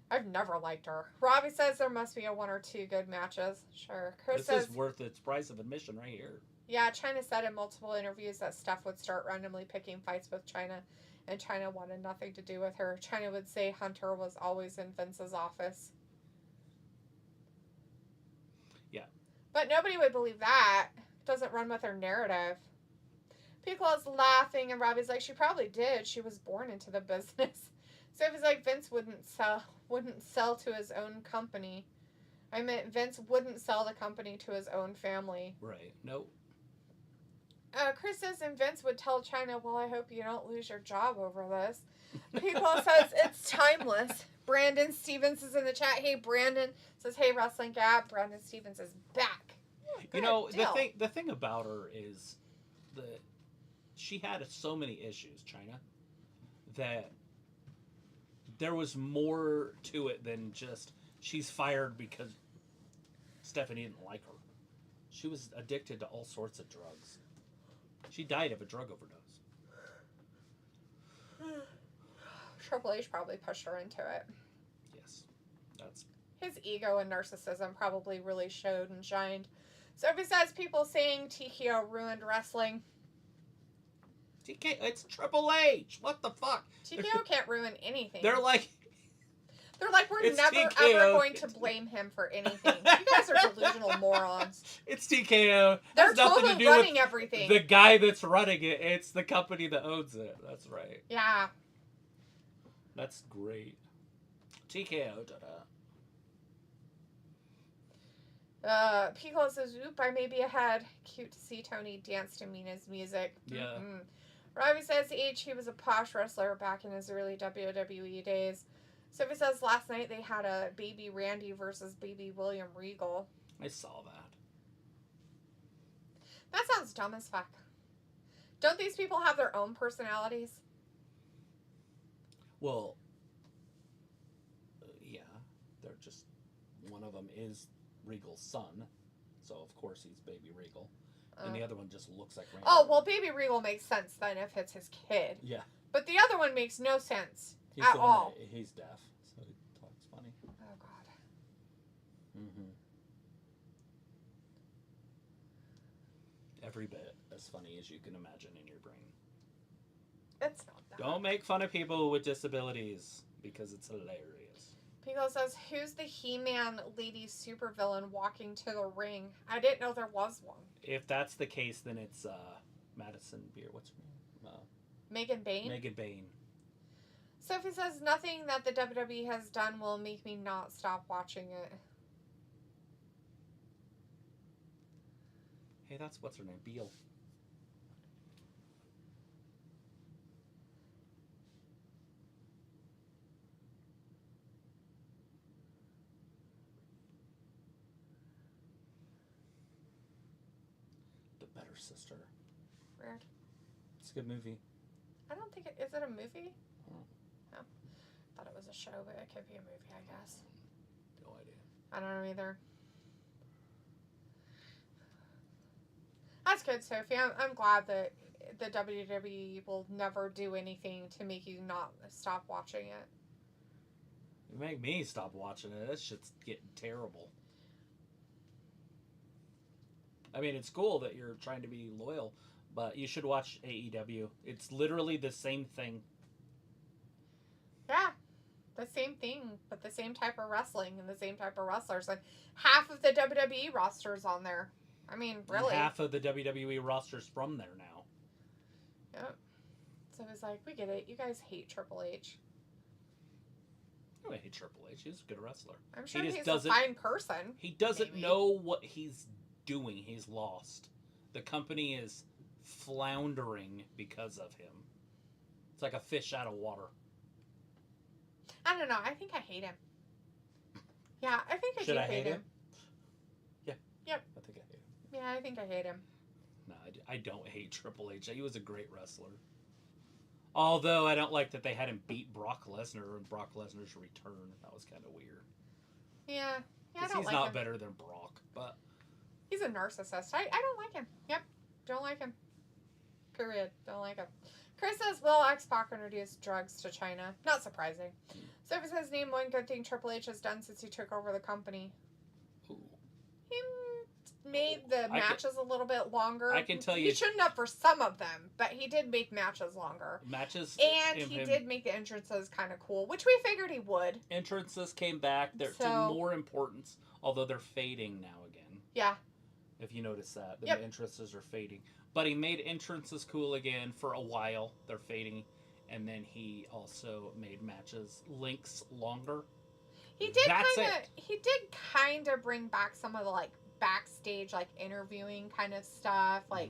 I've never liked her. Robbie says there must be 1 or 2 good matches. Sure. Chris says, This is worth its price of admission right here. Yeah, Chyna said in multiple interviews that Steph would start randomly picking fights with Chyna, and Chyna wanted nothing to do with her. Chyna would say Hunter was always in Vince's office. Yeah. But nobody would believe that. It doesn't run with her narrative. People is laughing, and Robbie's like, she probably did. She was born into the business. So if it's like Vince wouldn't sell to his own company. I meant Vince wouldn't sell the company to his own family. Right. Nope. Chris says, and Vince would tell Chyna, well, I hope you don't lose your job over this. People says, it's timeless. Brandon Stevens is in the chat. Hey, Brandon says, hey, Wrestling Gap. Brandon Stevens is back. Oh, you know, the thing about her is she had so many issues, Chyna, that there was more to it than just she's fired because Stephanie didn't like her. She was addicted to all sorts of drugs. She died of a drug overdose. Triple H probably pushed her into it. Yes. That's... His ego and narcissism probably really showed and shined. So besides people saying TKO ruined wrestling, it's Triple H. What the fuck? TKO can't ruin anything. They're like, we're never TKO. ever going to blame him for anything. You guys are delusional morons. It's TKO. They're nothing totally to do running with everything. the guy that's running it. It's the company that owns it. That's right. Yeah. That's great. TKO. Piccolo says, "Oop, I may be ahead. Cute to see Tony dance to Mina's music." Yeah. Mm-hmm. Robbie says, he was a posh wrestler back in his early WWE days. Sophie says, last night they had a baby Randy versus baby William Regal. I saw that. That sounds dumb as fuck. Don't these people have their own personalities? Well, yeah. They're just... One of them is Regal's son. So, of course, he's baby Regal. And the other one just looks like Randy. Oh, well, baby Regal makes sense then if it's his kid. Yeah. But the other one makes no sense at all. He's deaf, so he talks funny. Oh, God. Mm-hmm. Every bit as funny as you can imagine in your brain. It's not that. Don't make fun of people with disabilities, because it's hilarious. Pico says, who's the He-Man lady supervillain walking to the ring? I didn't know there was one. If that's the case, then it's Madison Beer. What's her name? Megan Bain? Megan Bain. Sophie says, nothing that the WWE has done will make me not stop watching it. Hey, what's her name? Beal. The Better Sister. Weird. It's a good movie. I don't think is it a movie? Oh. No. Thought it was a show, but it could be a movie, I guess. No idea. I don't know either. That's good, Sophie. I'm glad that the WWE will never do anything to make you not stop watching it. You make me stop watching it. This shit's getting terrible. I mean, it's cool that you're trying to be loyal, but you should watch AEW. It's literally the same thing. Yeah. The same thing, but the same type of wrestling and the same type of wrestlers. And half of the WWE roster's on there. I mean, really. And half of the WWE roster's from there now. Yep. So it was like, we get it. You guys hate Triple H. I hate Triple H. He's a good wrestler. I'm sure he's a fine person. He doesn't maybe. know what he's doing. He's lost. The company is floundering because of him. It's like a fish out of water. I don't know. I think I hate him. Yeah, I think I Should do I hate him? Yeah. Yep. I think I hate him. Yeah, I think I hate him. No, I don't hate Triple H. He was a great wrestler. Although I don't like that they had him beat Brock Lesnar in Brock Lesnar's return. That was kind of weird. Yeah. Yeah, I don't he's like not him. better than Brock, but... He's a narcissist. I don't like him. Yep. Don't like him. Period. Don't like him. Chris says, will X-Pac introduce drugs to China? Not surprising. Sophie says, name one good thing Triple H has done since he took over the company. Ooh. He made the matches a little bit longer. I can tell you... He shouldn't have for some of them, but he did make matches longer. Matches... And he did make the entrances kind of cool, which we figured he would. Entrances came back. They're to more importance, although they're fading now again. Yeah. If you notice that. The Yep. entrances are fading. But he made entrances cool again for a while. They're fading. And then he also made matches links longer. He did kind of bring back some of the like backstage like interviewing kind of stuff, like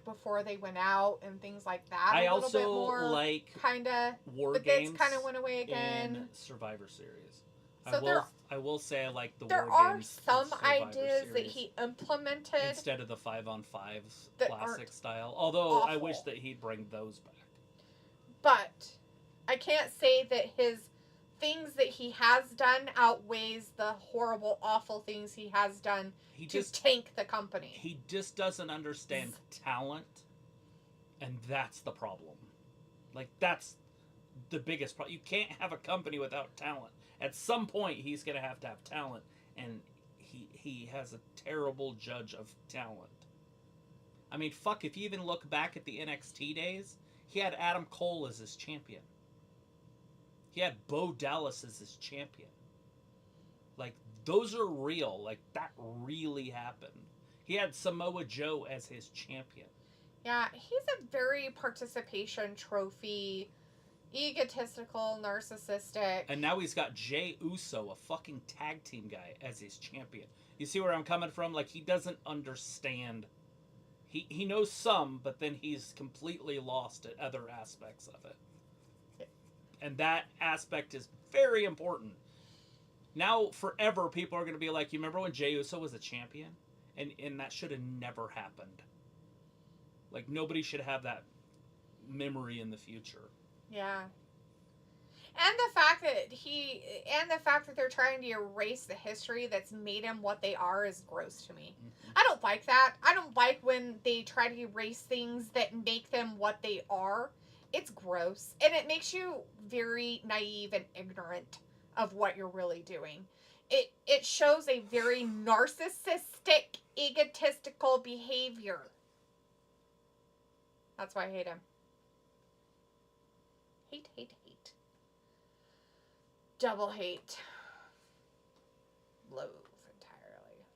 before they went out and things like that. I a also little bit more, like kind of War but Games. that's kind of went away again. In Survivor Series. So I will say I like the there War are Games some Survivor ideas that Series he implemented instead of the 5-on-5s that classic aren't style. Although I awful. wish that he'd bring those back. But I can't say that his things that he has done outweighs the horrible, awful things he has done to tank the company. He just doesn't understand talent, and that's the problem. Like, that's the biggest problem. You can't have a company without talent. At some point, he's going to have talent, and he has a terrible judge of talent. I mean, fuck, if you even look back at the NXT days, he had Adam Cole as his champion. He had Bo Dallas as his champion. Like, those are real. Like, that really happened. He had Samoa Joe as his champion. Yeah, he's a very participation trophy, egotistical, narcissistic. And now he's got Jey Uso, a fucking tag team guy, as his champion. You see where I'm coming from? Like, he doesn't understand. He knows some, but then he's completely lost at other aspects of it. And that aspect is very important. Now, forever, people are going to be like, you remember when Jey Uso was a champion? And that should have never happened. Like, nobody should have that memory in the future. Yeah. And the fact that they're trying to erase the history that's made him what they are is gross to me. Mm-hmm. I don't like that. I don't like when they try to erase things that make them what they are. It's gross. And it makes you very naive and ignorant of what you're really doing. It shows a very narcissistic, egotistical behavior. That's why I hate him. Hate. Double hate. Loathe entirely.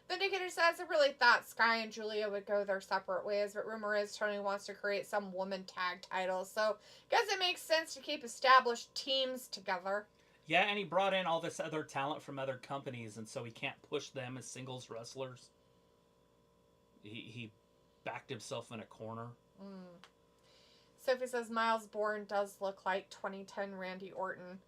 Vindicator says, I really thought Sky and Julia would go their separate ways, but rumor is Tony wants to create some woman tag title, so guess it makes sense to keep established teams together. Yeah, and he brought in all this other talent from other companies, and so he can't push them as singles wrestlers. He backed himself in a corner. Sophie says Miles Bourne does look like 2010 Randy Orton.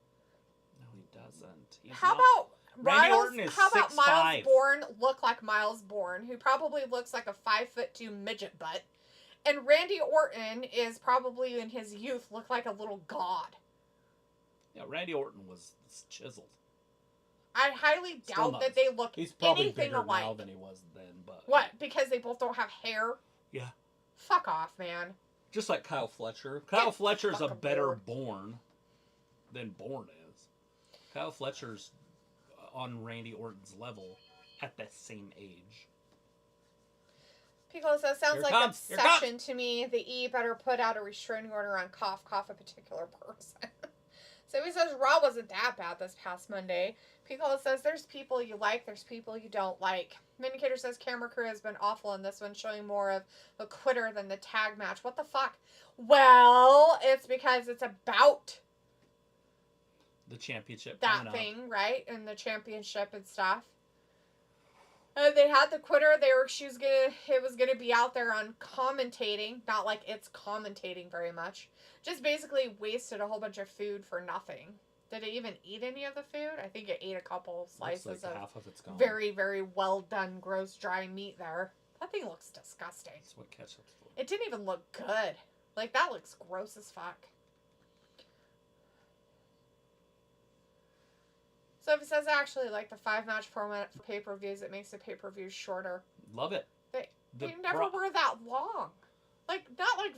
No, he doesn't. How about Randy Orton is 6'5". Miles Bourne look like Miles Bourne, who probably looks like a 5'2" midget butt, and Randy Orton is probably in his youth look like a little god. Yeah, Randy Orton was chiseled. I highly doubt that they look He's probably anything bigger alike now than he was then, but what? Because they both don't have hair? Yeah. Fuck off, man. Just like Kyle Fletcher. Kyle Fletcher's a better Bourne than Bourne is. Kyle Fletcher's on Randy Orton's level at the same age. Piccolo says, sounds like obsession to me. The E better put out a restraining order on cough a particular person. So he says, Raw wasn't that bad this past Monday. Piccolo says, there's people you like, there's people you don't like. Vindicator says, camera crew has been awful in this one, showing more of a quitter than the tag match. What the fuck? Well, it's because it's about the championship. That thing, right? And the championship and stuff. They had the quitter. It was gonna be out there on commentating. Not like it's commentating very much. Just basically wasted a whole bunch of food for nothing. Did it even eat any of the food? I think it ate a couple slices of half of it's gone. Very, very well done, gross, dry meat there. That thing looks disgusting. That's what ketchup's for. It didn't even look good. Like, that looks gross as fuck. So if it says actually like the 5-match format for pay-per-views, it makes the pay-per-views shorter. Love it. They never were that long. Like, not like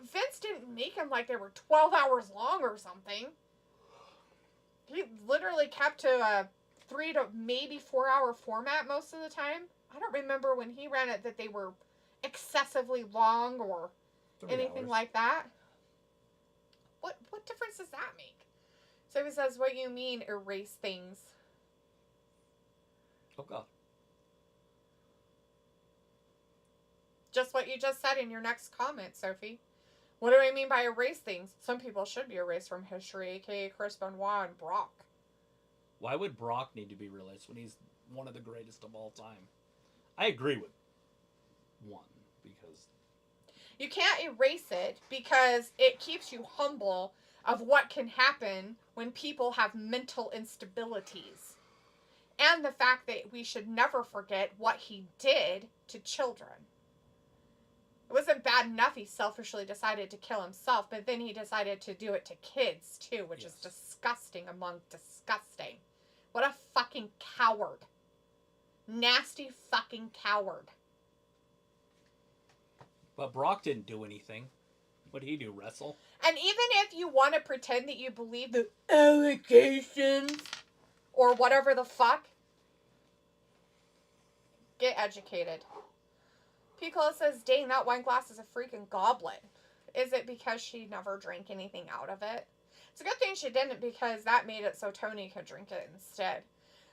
Vince didn't make them like they were 12 hours long or something. He literally kept to a 3 to maybe 4 hour format most of the time. I don't remember when he ran it that they were excessively long or anything like that. What difference does that make? So he says, what you mean erase things? Oh, God. Just what you just said in your next comment, Sophie. What do I mean by erase things? Some people should be erased from history, a.k.a. Chris Benoit and Brock. Why would Brock need to be released when he's one of the greatest of all time? I agree with one, because... You can't erase it because it keeps you humble of what can happen when people have mental instabilities. And the fact that we should never forget what he did to children. It wasn't bad enough he selfishly decided to kill himself, but then he decided to do it to kids, too, which is disgusting among disgusting. What a fucking coward. Nasty fucking coward. But Brock didn't do anything. What did he do, wrestle? And even if you want to pretend that you believe the allegations or whatever the fuck, get educated. Piccolo says, dang, that wine glass is a freaking goblet. Is it because she never drank anything out of it? It's a good thing she didn't, because that made it so Tony could drink it instead.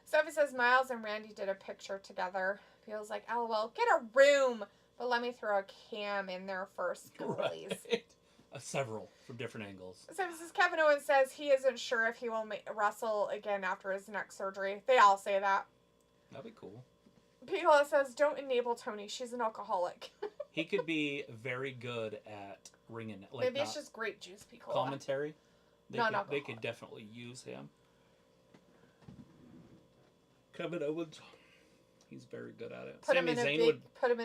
Sophie says, Miles and Randy did a picture together. Feels like, LOL, get a room. But let me throw a cam in there first, please. Right. Several from different angles. Sophie says, Kevin Owens says he isn't sure if he will wrestle again after his neck surgery. They all say that. That'd be cool. Piccolo says, don't enable Tony. She's an alcoholic. He could be very good at ringing. Like, maybe it's just grape juice, Piccolo. Commentary. They could definitely use him. Kevin Owens, he's very good at it. Put him in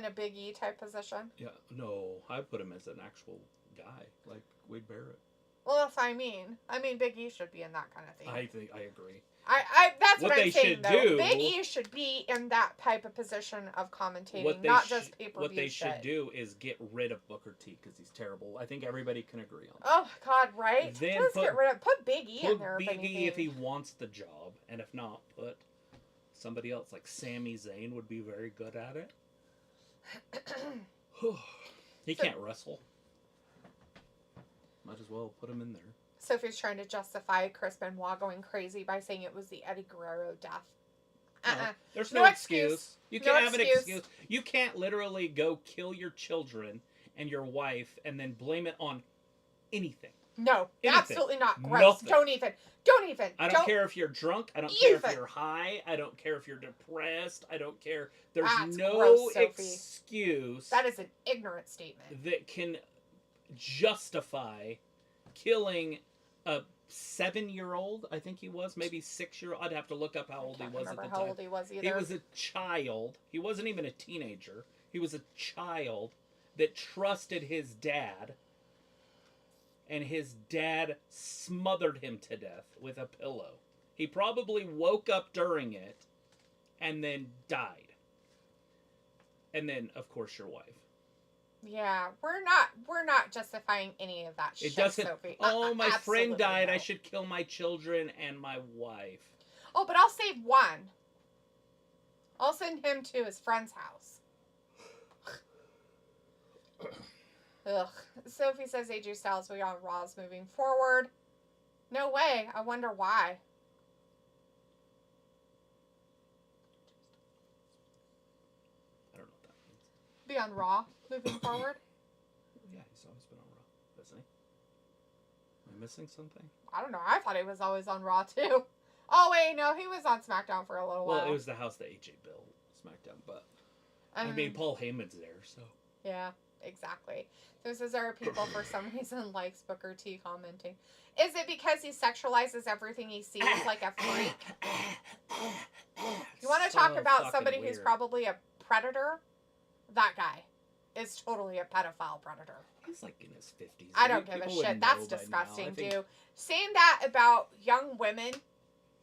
a Big E type position. Yeah, no, I'd put him as an actual guy, like Wade Barrett. Well, that's what I mean. I mean, Big E should be in that kind of thing. I agree. That's what I'm saying, though. Do, Big E should be in that type of position of commentating, not just pay-per-view What they shit. should do is get rid of Booker T, because he's terrible. I think everybody can agree on that. Oh, God, right? Then put Big E in there. Put Big E if he wants the job, and if not, put somebody else. Like Sami Zayn would be very good at it. He can't wrestle. Might as well put him in there. Sophie's trying to justify Chris Benoit going crazy by saying it was the Eddie Guerrero death. No, there's no excuse. You can't have an excuse. You can't literally go kill your children and your wife and then blame it on anything. No, anything. Absolutely not. Gross. Nothing. Don't even. I don't care if you're drunk. I don't care if you're high. I don't care if you're depressed. I don't care. There's no excuse. That is an ignorant statement. That can justify killing a 7-year-old, I think he was, maybe 6-year-old. I'd have to look up how old he was at the time. How old he was either. He was a child. He wasn't even a teenager. He was a child that trusted his dad, and his dad smothered him to death with a pillow. He probably woke up during it and then died. And then, of course, your wife. Yeah, we're not justifying any of that shit, Sophie. Oh, my friend died. No. I should kill my children and my wife. Oh, but I'll save one. I'll send him to his friend's house. Ugh. Sophie says AJ Styles will be on Raw's moving forward. No way. I wonder why. I don't know what that means. Be on Raw moving forward? Yeah, he's always been on Raw, hasn't he? Am I missing something? I don't know. I thought he was always on Raw, too. Oh, wait, no. He was on SmackDown for a little while. Well, it was the house that AJ built, SmackDown, but... I mean, Paul Heyman's there, so... Yeah, exactly. This is there are people, for some reason, likes Booker T commenting. Is it because he sexualizes everything he sees like a freak? You want to talk about somebody who's probably a predator? That guy is totally a pedophile predator. He's like in his 50s. I don't give a shit. That's disgusting, dude. Saying that about young women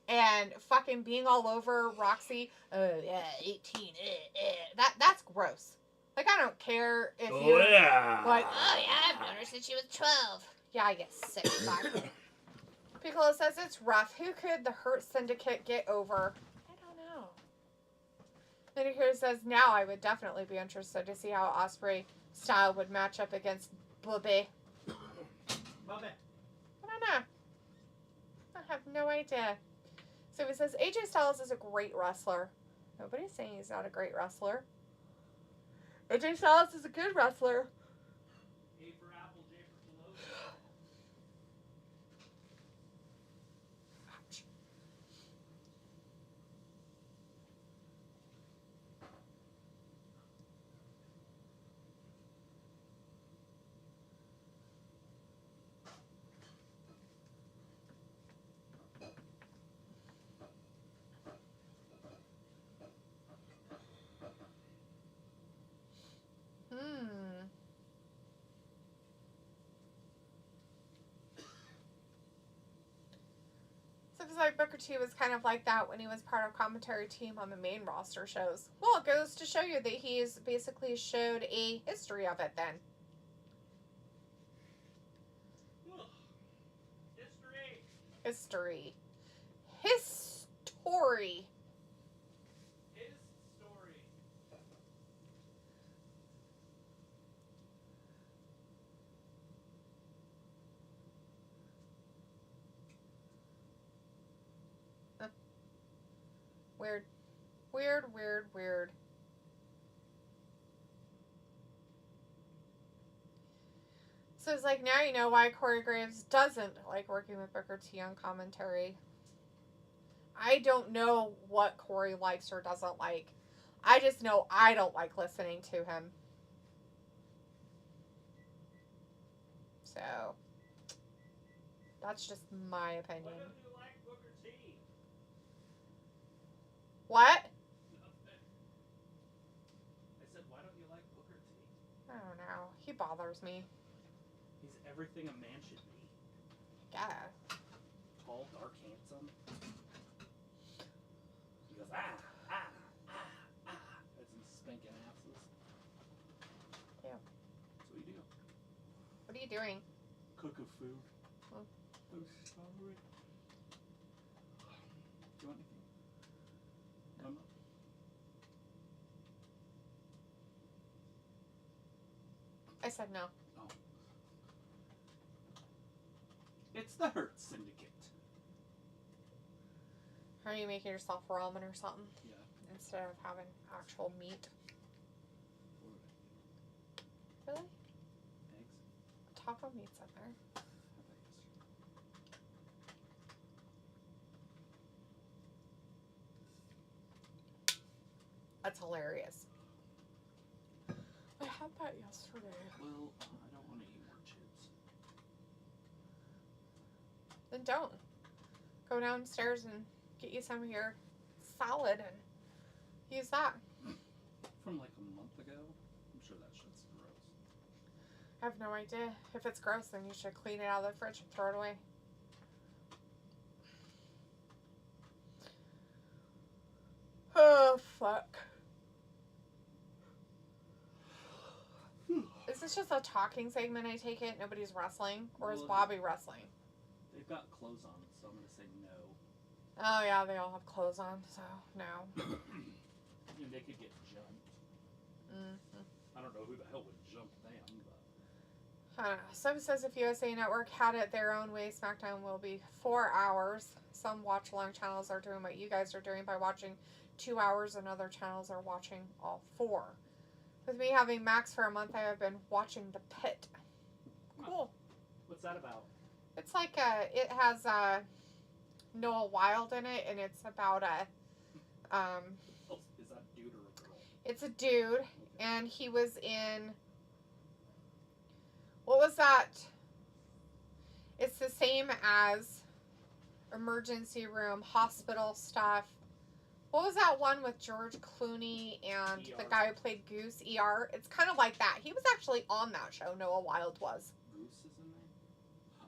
and fucking being all over Roxy. Oh, yeah, 18. That's gross. Like, I don't care if you're like, oh, yeah, I've known her since she was 12. Yeah, I get sick back. Piccolo says it's rough. Who could the Hurt Syndicate get over? I don't know. Medicare says, now I would definitely be interested to see how Osprey style would match up against Bubby. Bubby. I don't know. I have no idea. So he says, AJ Styles is a great wrestler. Nobody's saying he's not a great wrestler. AJ Styles is a good wrestler. A for apple, J for Pelosi. Ouch. Seems like Booker T was kind of like that when he was part of commentary team on the main roster shows. Well, it goes to show you that he's basically showed a history of it then. History. His story. His story. Weird. Weird, weird, weird. So it's like, now you know why Corey Graves doesn't like working with Booker T on commentary. I don't know what Corey likes or doesn't like. I just know I don't like listening to him. So, that's just my opinion. Why don't you like Booker T? What? Nothing. I said, why don't you like Booker T? I don't know. He bothers me. He's everything a man should be. Yeah. Tall, dark, handsome. He goes, That's some spanking asses. Yeah. That's what you do. What are you doing? Cook a food. Oh. I'm sorry. Do you want anything? No. I said no. Oh. It's the Hurt Syndicate. Are you making yourself ramen or something? Yeah. Instead of having actual meat. Really? Eggs? Taco meat's in there. I thought yesterday. That's hilarious. I had that yesterday. Well, I don't want to eat more chips. Then don't. Go downstairs and get you some of your salad and use that. From like a month ago? I'm sure that shit's gross. I have no idea. If it's gross, then you should clean it out of the fridge and throw it away. Oh, fuck. Is this just a talking segment, I take it? Nobody's wrestling? Or is Well, Bobby wrestling? They've got clothes on, so I'm going to say no. Oh, yeah, they all have clothes on, so no. I mean, they could get jumped. Mm-hmm. I don't know who the hell would jump them, but... I don't know. Some says if USA Network had it their own way, SmackDown will be 4 hours. Some watch-along channels are doing what you guys are doing by watching 2 hours, and other channels are watching all 4. With me having Max for a month, I have been watching The Pit. Cool. What's that about? It's like it has Noah Wilde in it, and it's about a Is that a dude or a girl? it's a dude, and he was in, what was that? It's the same as emergency room, hospital stuff. What was that one with George Clooney and the guy who played Goose, ER? It's kind of like that. He was actually on that show, Noah Wilde was. Goose is in there?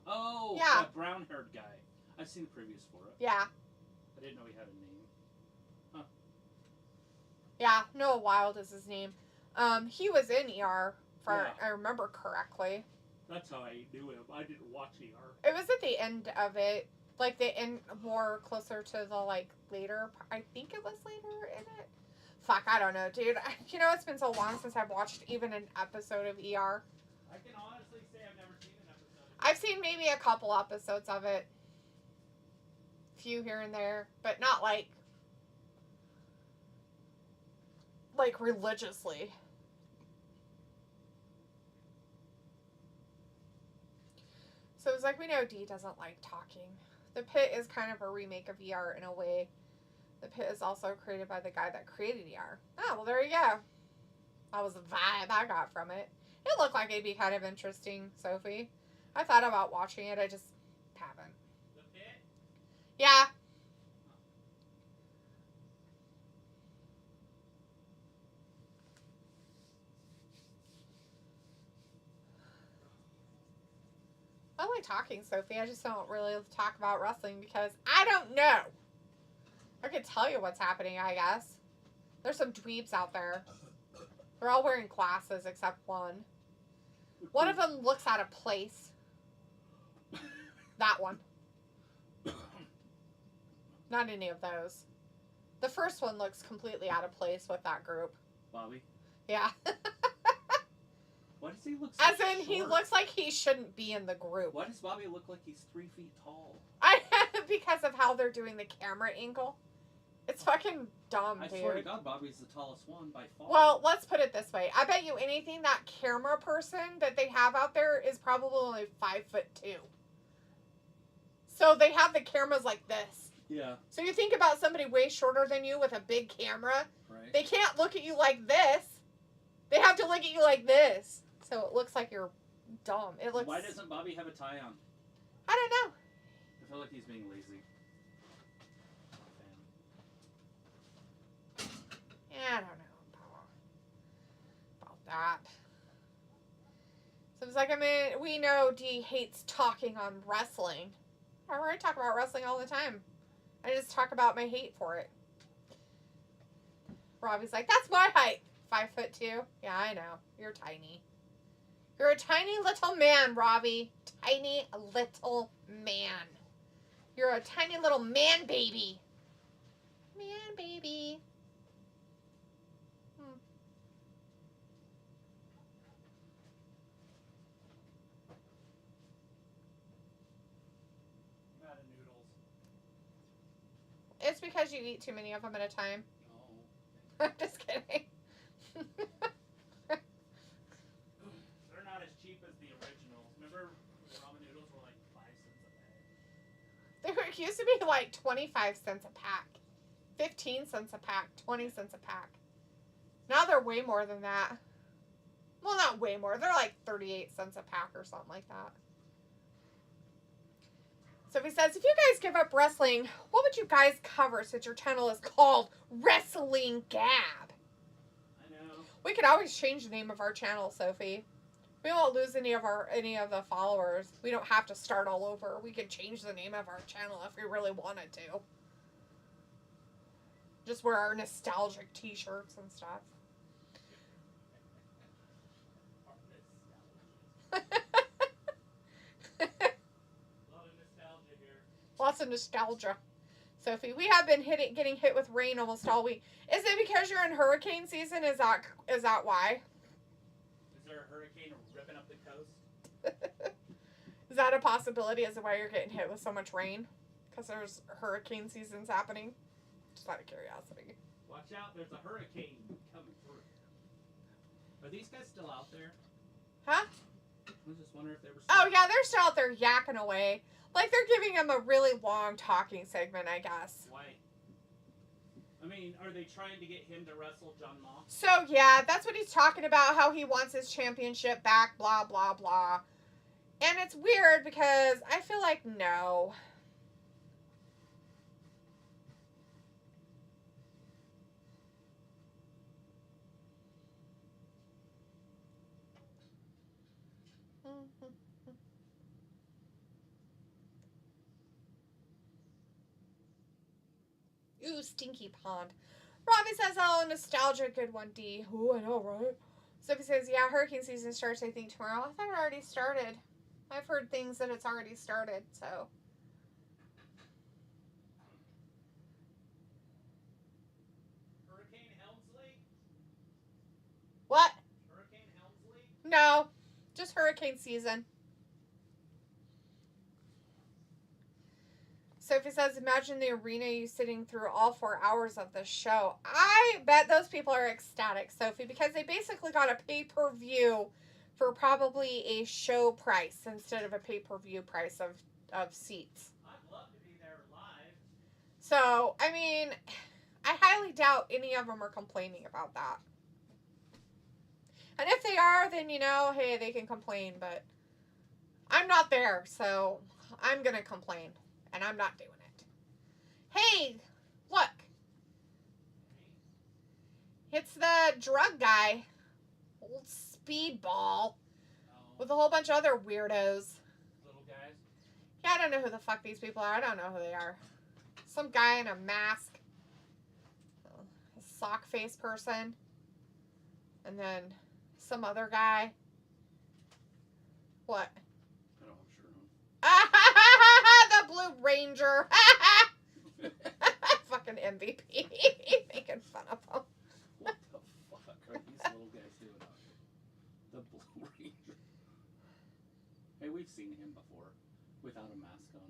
Oh, Yeah. that brown-haired guy. I've seen the previews for it. Yeah. I didn't know he had a name. Huh. Yeah, Noah Wilde is his name. He was in ER, Yeah. I remember correctly. That's how I knew him. I didn't watch ER. It was at the end of it. Like, the end, more closer to the, like, later, I think it was later in it. Fuck, I don't know, dude. You know, it's been so long since I've watched even an episode of ER. I can honestly say I've never seen an episode. I've seen maybe a couple episodes of it. Few here and there, but not like religiously. So it's like, we know Dee doesn't like talking. The Pit is kind of a remake of ER in a way. The Pit is also created by the guy that created ER. Oh, well, there you go. That was the vibe I got from it. It looked like it'd be kind of interesting, Sophie. I thought about watching it. I just haven't. The Pit? Yeah. I like talking, Sophie. I just don't really talk about wrestling because I don't know. I could tell you what's happening, I guess. There's some dweebs out there. They're all wearing glasses except one. One of them looks out of place. That one. Not any of those. The first one looks completely out of place with that group. Bobby? Yeah. Why does he look so As in, short? he looks like he shouldn't be in the group. Why does Bobby look like he's 3 feet tall? Because of how they're doing the camera angle. It's fucking dumb, I dude. swear to God, Bobby's the tallest one by far. Well, let's put it this way. I bet you anything that camera person that they have out there is probably only 5'2". So they have the cameras like this. Yeah. So you think about somebody way shorter than you with a big camera. Right. They can't look at you like this. They have to look at you like this. So it looks like you're dumb. It looks. Why doesn't Bobby have a tie on? I don't know. I feel like he's being lazy. Yeah, I don't know about that. So it's like, I mean, we know Dee hates talking on wrestling. I talk about wrestling all the time. I just talk about my hate for it. Robbie's like, that's my height. 5'2". Yeah, I know. You're tiny. You're a tiny little man, Robbie. Tiny little man. You're a tiny little man baby. Man baby. I'm out of noodles. It's because you eat too many of them at a time. No. I'm just kidding. They're not as cheap as the originals. Remember the ramen noodles were like 5 cents a bag? They used to be like 25 cents a pack. 15 cents a pack. 20 cents a pack. Now they're way more than that. Well, not way more. They're like 38 cents a pack or something like that. So he says, if you guys give up wrestling, what would you guys cover since your channel is called Wrestling Gab? I know. We could always change the name of our channel, Sophie. We won't lose any of the followers. We don't have to start all over. We could change the name of our channel if we really wanted to. Just wear our nostalgic t-shirts and stuff. Lots of nostalgia. Sophie, we have been getting hit with rain almost all week. Is it because you're in hurricane season? Is that why? Is there a hurricane ripping up the coast? Is that a possibility as to why you're getting hit with so much rain? Because there's hurricane seasons happening? Just out of curiosity. Watch out, there's a hurricane coming through. Are these guys still out there? Huh? I was just wondering if they were still Oh, yeah, they're still out there yakking away. Like, they're giving him a really long talking segment, I guess. Why? I mean, are they trying to get him to wrestle John Moss? So, yeah, that's what he's talking about, how he wants his championship back, blah, blah, blah. And it's weird because I feel like no. Ooh, stinky pond. Robbie says, oh, nostalgia, good one, D. Ooh, I know, right? Sophie says, yeah, hurricane season starts, I think, tomorrow. I thought it already started. I've heard things that it's already started, so. Hurricane Helmsley? What? Hurricane Helmsley? No, just hurricane season. Sophie says, imagine the arena you sitting through all 4 hours of the show. I bet those people are ecstatic, Sophie, because they basically got a pay-per-view for probably a show price instead of a pay-per-view price of seats. I'd love to be there live. So, I mean, I highly doubt any of them are complaining about that. And if they are, then, you know, hey, they can complain, but I'm not there, so I'm going to complain. And I'm not doing it. Hey, look. It's the drug guy. Old speedball. Oh, With a whole bunch of other weirdos. little guy. Yeah, I don't know who the fuck these people are. I don't know who they are. Some guy in a mask. A sock face person. And then some other guy. What? I don't have a shirt on. The Blue Ranger. Fucking MVP. Making fun of him. What the fuck are these little guys doing out here? The Blue Ranger. Hey, we've seen him before without a mask on.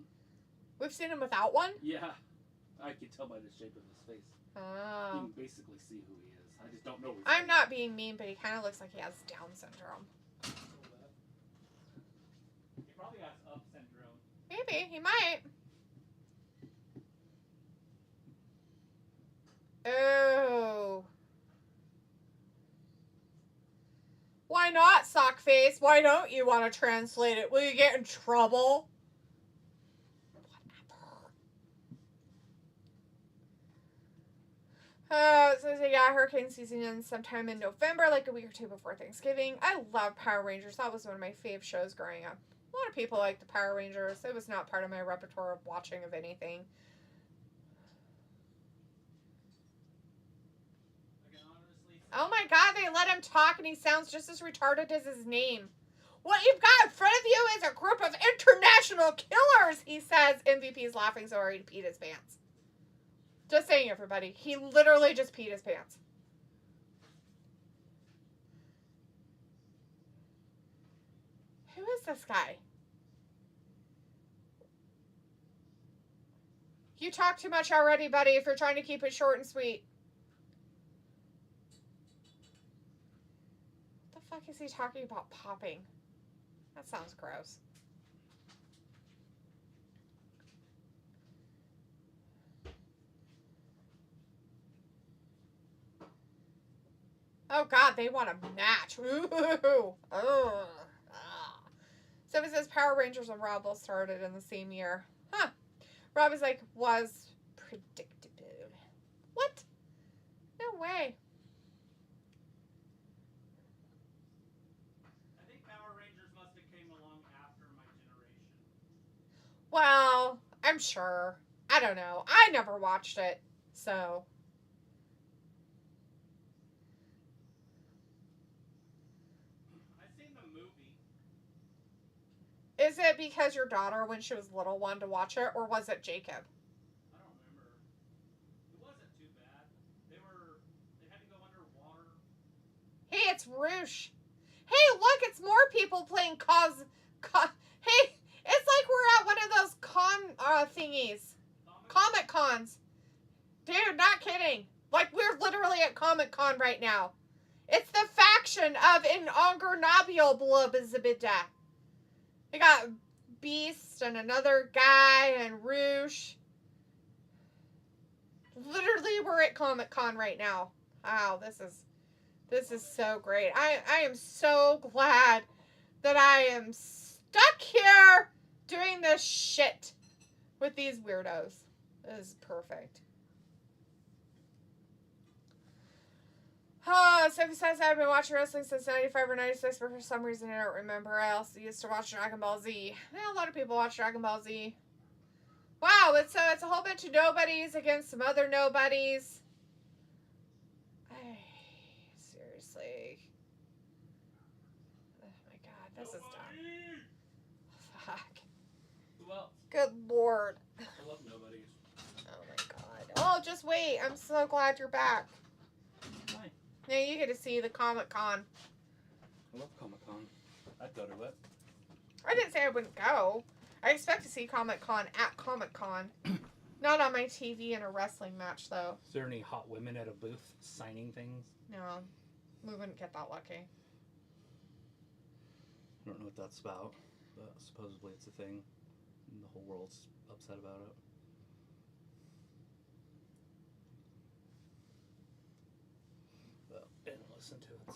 We've seen him without one? Yeah, I can tell by the shape of his face. You Oh. can basically see who he is. I just don't know. His I'm face. not being mean, but he kind of looks like he has Down syndrome. He probably has up syndrome. Maybe. He might. Oh. Why not, Sockface? Why don't you want to translate it? Will you get in trouble? Whatever. It says, yeah, hurricane season ends sometime in November, like a week or two before Thanksgiving. I love Power Rangers. That was one of my fave shows growing up. A lot of people like the Power Rangers. It was not part of my repertoire of watching of anything. I can honestly say Oh my god, they let him talk and he sounds just as retarded as his name. What you've got in front of you is a group of international killers, he says. MVP's laughing so hard he peed his pants. Just saying, everybody. He literally just peed his pants. Who is this guy? You talk too much already, buddy, if you're trying to keep it short and sweet. What the fuck is he talking about popping? That sounds gross. Oh god, they want a match. Ooh. Oh. Ah. So it says Power Rangers and Rob both started in the same year. Huh. Rob is like, was predictable. What? No way. I think Power Rangers must have came along after my generation. Well, I'm sure. I don't know. I never watched it, so. I seen the movie. Is it because your daughter, when she was little, wanted to watch it, or was it Jacob? I don't remember. It wasn't too bad. They had to go underwater. Hey, it's Roosh. Hey, look, it's more people playing Hey, it's like we're at one of those thingies. Comic Cons. Dude, not kidding. Like, we're literally at Comic Con right now. It's the faction of Ingernabio Blubizabida. We got Beast and another guy and Roosh. Literally, we're at Comic Con right now. Wow, this is so great. I am so glad that I am stuck here doing this shit with these weirdos. This is perfect. Oh, Sophie says I've been watching wrestling since 95 or 96, but for some reason I don't remember. I also used to watch Dragon Ball Z. Yeah, a lot of people watch Dragon Ball Z. Wow, it's a whole bunch of nobodies against some other nobodies. Seriously. Oh my god, this is dumb. Fuck. Who else? Good lord. I love nobodies. Oh my god. Oh, just wait. I'm so glad you're back. Why? Now you get to see the Comic Con. I love Comic Con. I'd go to it. I didn't say I wouldn't go. I expect to see Comic Con at Comic Con. Not on my TV in a wrestling match, though. Is there any hot women at a booth signing things? No, we wouldn't get that lucky. I don't know what that's about, but supposedly it's a thing. And the whole world's upset about it. But I didn't listen to it. So.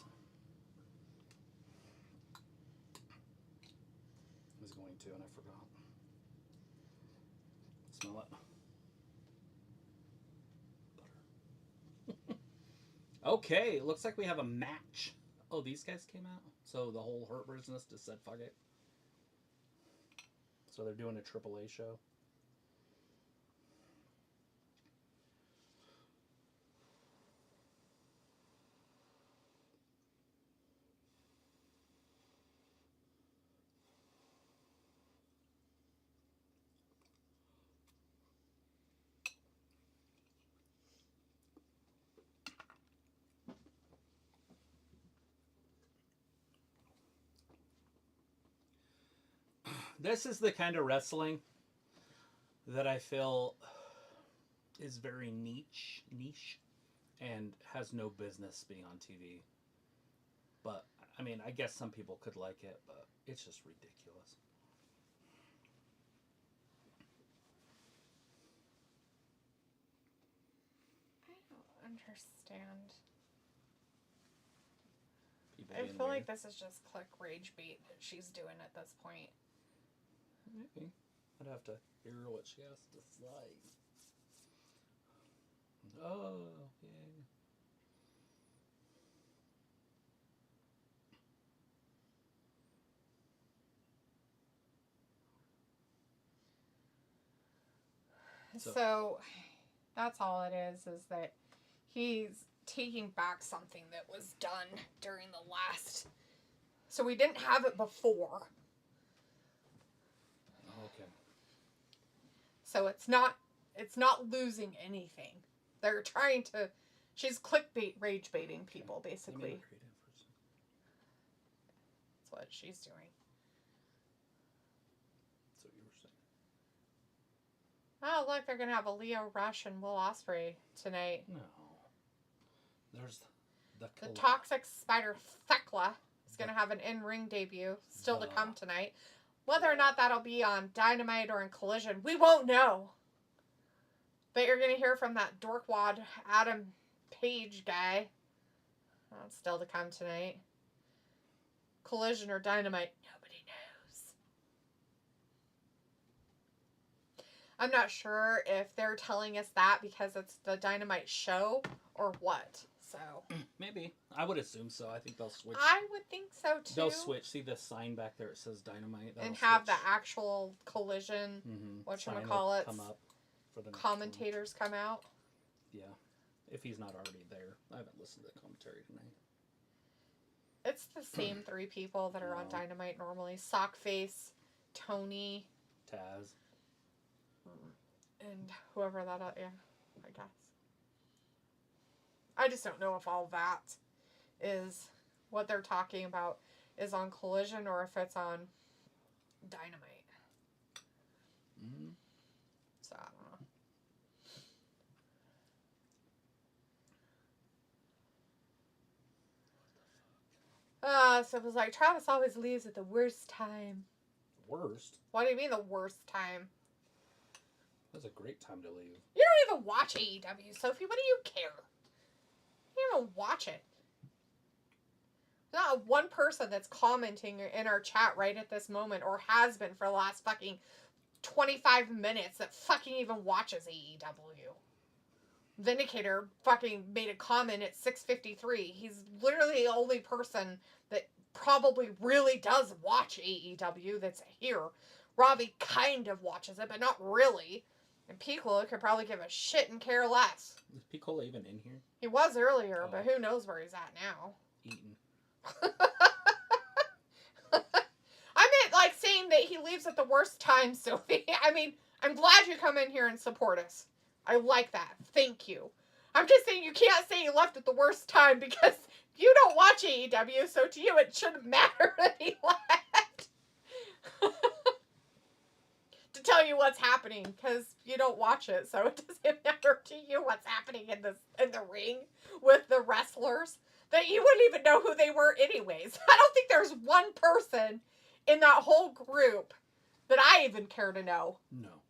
I was going to, and I forgot. Smell it. Okay, looks like we have a match. Oh, these guys came out? So the whole Hurt business just said fuck it. So they're doing a AAA show. This is the kind of wrestling that I feel is very niche, and has no business being on TV. But, I mean, I guess some people could like it, but it's just ridiculous. I don't understand. People I being feel weird. like this is just click rage bait that she's doing at this point. Maybe. I'd have to hear what she has to say. Oh, yeah. So that's all it is that he's taking back something that was done during the last. So we didn't have it before. Okay. So it's not losing anything. They're trying to. She's clickbait, rage baiting people, basically. That's what she's doing. That's what you were saying. Oh, look, they're going to have a Leo Rush and Will Ospreay tonight. No. There's the Toxic Spider Thekla is going to have an in-ring debut still to come tonight. Whether or not that'll be on Dynamite or in Collision, we won't know. But you're going to hear from that dorkwad Adam Page guy. That's still to come tonight. Collision or Dynamite, nobody knows. I'm not sure if they're telling us that because it's the Dynamite show or what. So maybe. I would assume so. I think they'll switch. I would think so too. They'll switch. See the sign back there? It says Dynamite. And have the actual Collision, whatchamacallit, come up for the commentators come out. Yeah. If he's not already there. I haven't listened to the commentary tonight. It's the same three people that are on Dynamite normally. Sockface, Tony, Taz. and whoever that is. Yeah, I guess. I just don't know if all that is what they're talking about is on Collision or if it's on Dynamite. Mm-hmm. So I don't know. So it was like, Travis always leaves at the worst time. Worst? What do you mean the worst time? That's a great time to leave. You don't even watch AEW, Sophie. What do you care? You don't even watch it. There's not one person that's commenting in our chat right at this moment or has been for the last fucking 25 minutes that fucking even watches AEW. Vindicator fucking made a comment at 6:53. He's literally the only person that probably really does watch AEW that's here. Robbie kind of watches it, but not really. And Piccolo could probably give a shit and care less. Is Piccolo even in here? He was earlier, but who knows where he's at now. Eating. I meant like saying that he leaves at the worst time, Sophie. I mean, I'm glad you come in here and support us. I like that. Thank you. I'm just saying you can't say he left at the worst time because you don't watch AEW, so to you it shouldn't matter that he left. To tell you what's happening, because you don't watch it, so it doesn't matter to you what's happening in the ring with the wrestlers. That you wouldn't even know who they were anyways. I don't think there's one person in that whole group that I even care to know. No.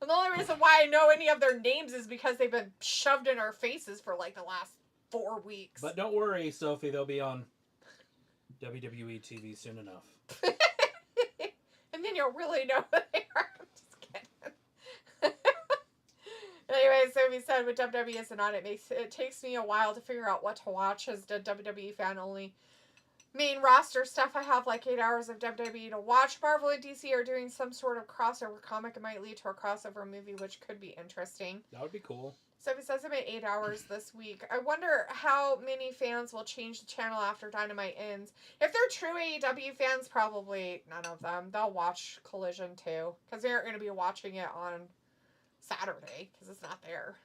And the only reason why I know any of their names is because they've been shoved in our faces for like the last 4 weeks. But don't worry, Sophie, they'll be on WWE TV soon enough. And then you'll really know who they are. I'm just kidding. Anyway, Sophie said with WWE isn't on, it takes me a while to figure out what to watch as a WWE fan only. main roster stuff, I have like 8 hours of WWE to watch. Marvel and DC are doing some sort of crossover comic. It might lead to a crossover movie, which could be interesting. That would be cool. So it says I'm at 8 hours this week. I wonder how many fans will change the channel after Dynamite ends. If they're true AEW fans, probably none of them. They'll watch Collision too, because they aren't going to be watching it on Saturday, because it's not there.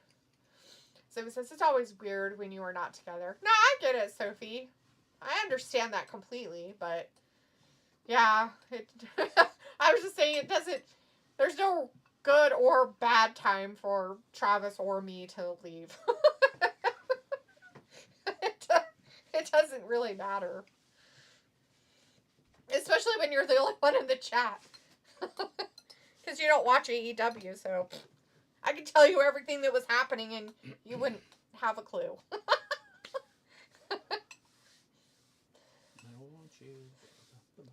So it says it's always weird when you are not together. No, I get it, Sophie. I understand that completely, but yeah, I was just saying it doesn't. There's no good or bad time for Travis or me to leave. It doesn't really matter. Especially when you're the only one in the chat. Because you don't watch AEW, so I can tell you everything that was happening and you wouldn't have a clue.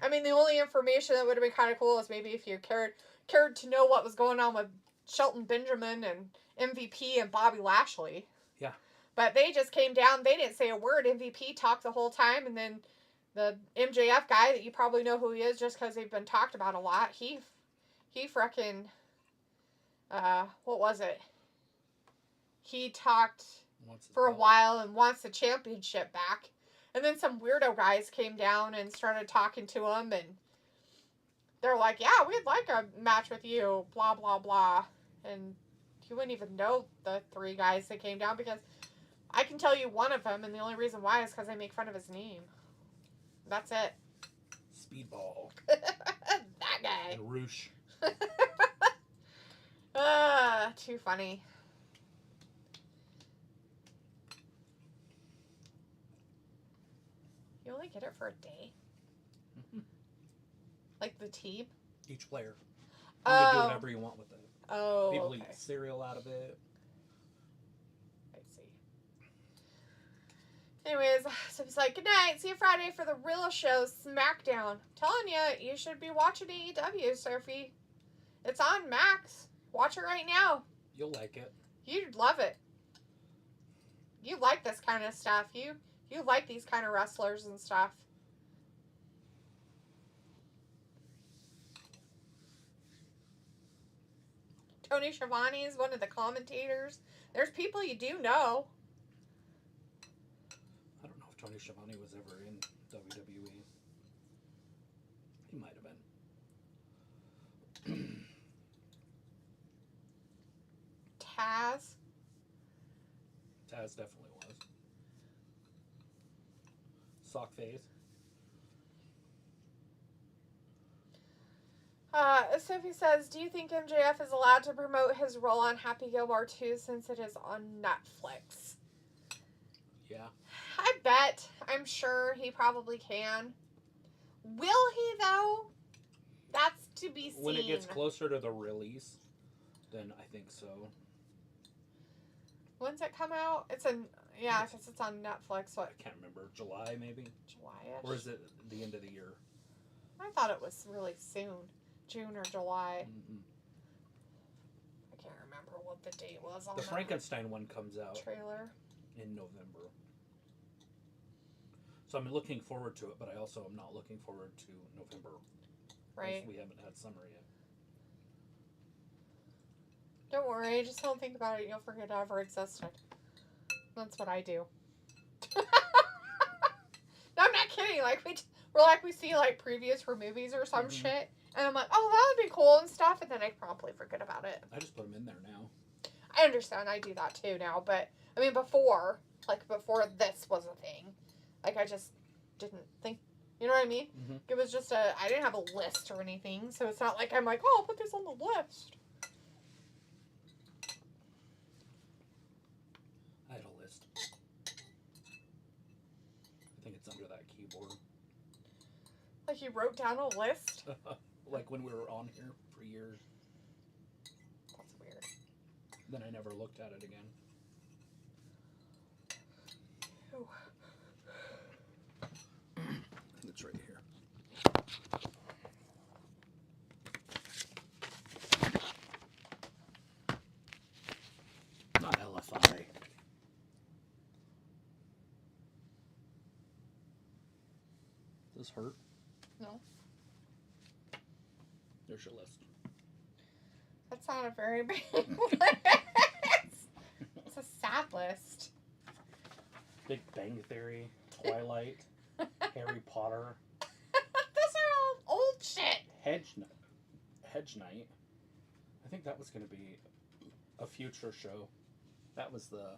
I mean, the only information that would have been kind of cool is maybe if you cared to know what was going on with Shelton Benjamin and MVP and Bobby Lashley. Yeah. But they just came down. They didn't say a word. MVP talked the whole time, and then the MJF guy that you probably know who he is just because they've been talked about a lot. He frickin' what was it? He talked for a while and wants the championship back. And then some weirdo guys came down and started talking to him, and they're like, yeah, we'd like a match with you, blah, blah, blah. And you wouldn't even know the three guys that came down, because I can tell you one of them, and the only reason why is because I make fun of his name. That's it. Speedball. That guy. And Roosh. Too funny. You only get it for a day? Mm-hmm. Like the team? Each player. You can do Oh. whatever you want with it. Oh, People okay. eat cereal out of it. I see. Anyways, so he's like, good night. See you Friday for the real show, SmackDown. Telling you, you should be watching AEW, Sophie. It's on Max. Watch it right now. You'll like it. You'd love it. You like this kind of stuff. You like these kind of wrestlers and stuff. Tony Schiavone is one of the commentators. There's people you do know. I don't know if Tony Schiavone was ever in WWE. He might have been. Taz. Taz definitely was. Sockface. Sophie says, do you think MJF is allowed to promote his role on Happy Gilmore 2 since it is on Netflix? Yeah. I bet. I'm sure he probably can. Will he, though? That's to be seen. When it gets closer to the release, then I think so. When's it come out? It's in, yeah, because it's on Netflix. What? I can't remember. July, maybe? July-ish? Or is it the end of the year? I thought it was really soon. June or July. Mm-hmm. I can't remember what the date was on The that Frankenstein one comes out trailer. in November. So I'm looking forward to it, but I also am not looking forward to November. Right. We haven't had summer yet. Don't worry, just don't think about it. You'll forget it ever existed. That's what I do. No, I'm not kidding. Like we see like previews for movies or some shit, and I'm like, oh, that would be cool and stuff, and then I promptly forget about it. I just put them in there now. I understand. I do that too now, but I mean before this was a thing, like I just didn't think. You know what I mean? Mm-hmm. It was just I didn't have a list or anything, so it's not like I'm like, oh, I'll put this on the list. I had a list. I think it's under that keyboard. Like you wrote down a list? Like when we were on here for years. That's weird. Then I never looked at it again. Ooh. I think it's right here. Not LFI. this hurt? No. There's your list. That's not a very big list. It's a sad list. Big Bang Theory, Twilight, Harry Potter, Those are all old shit. Hedge Knight. I think that was going to be a future show. That was the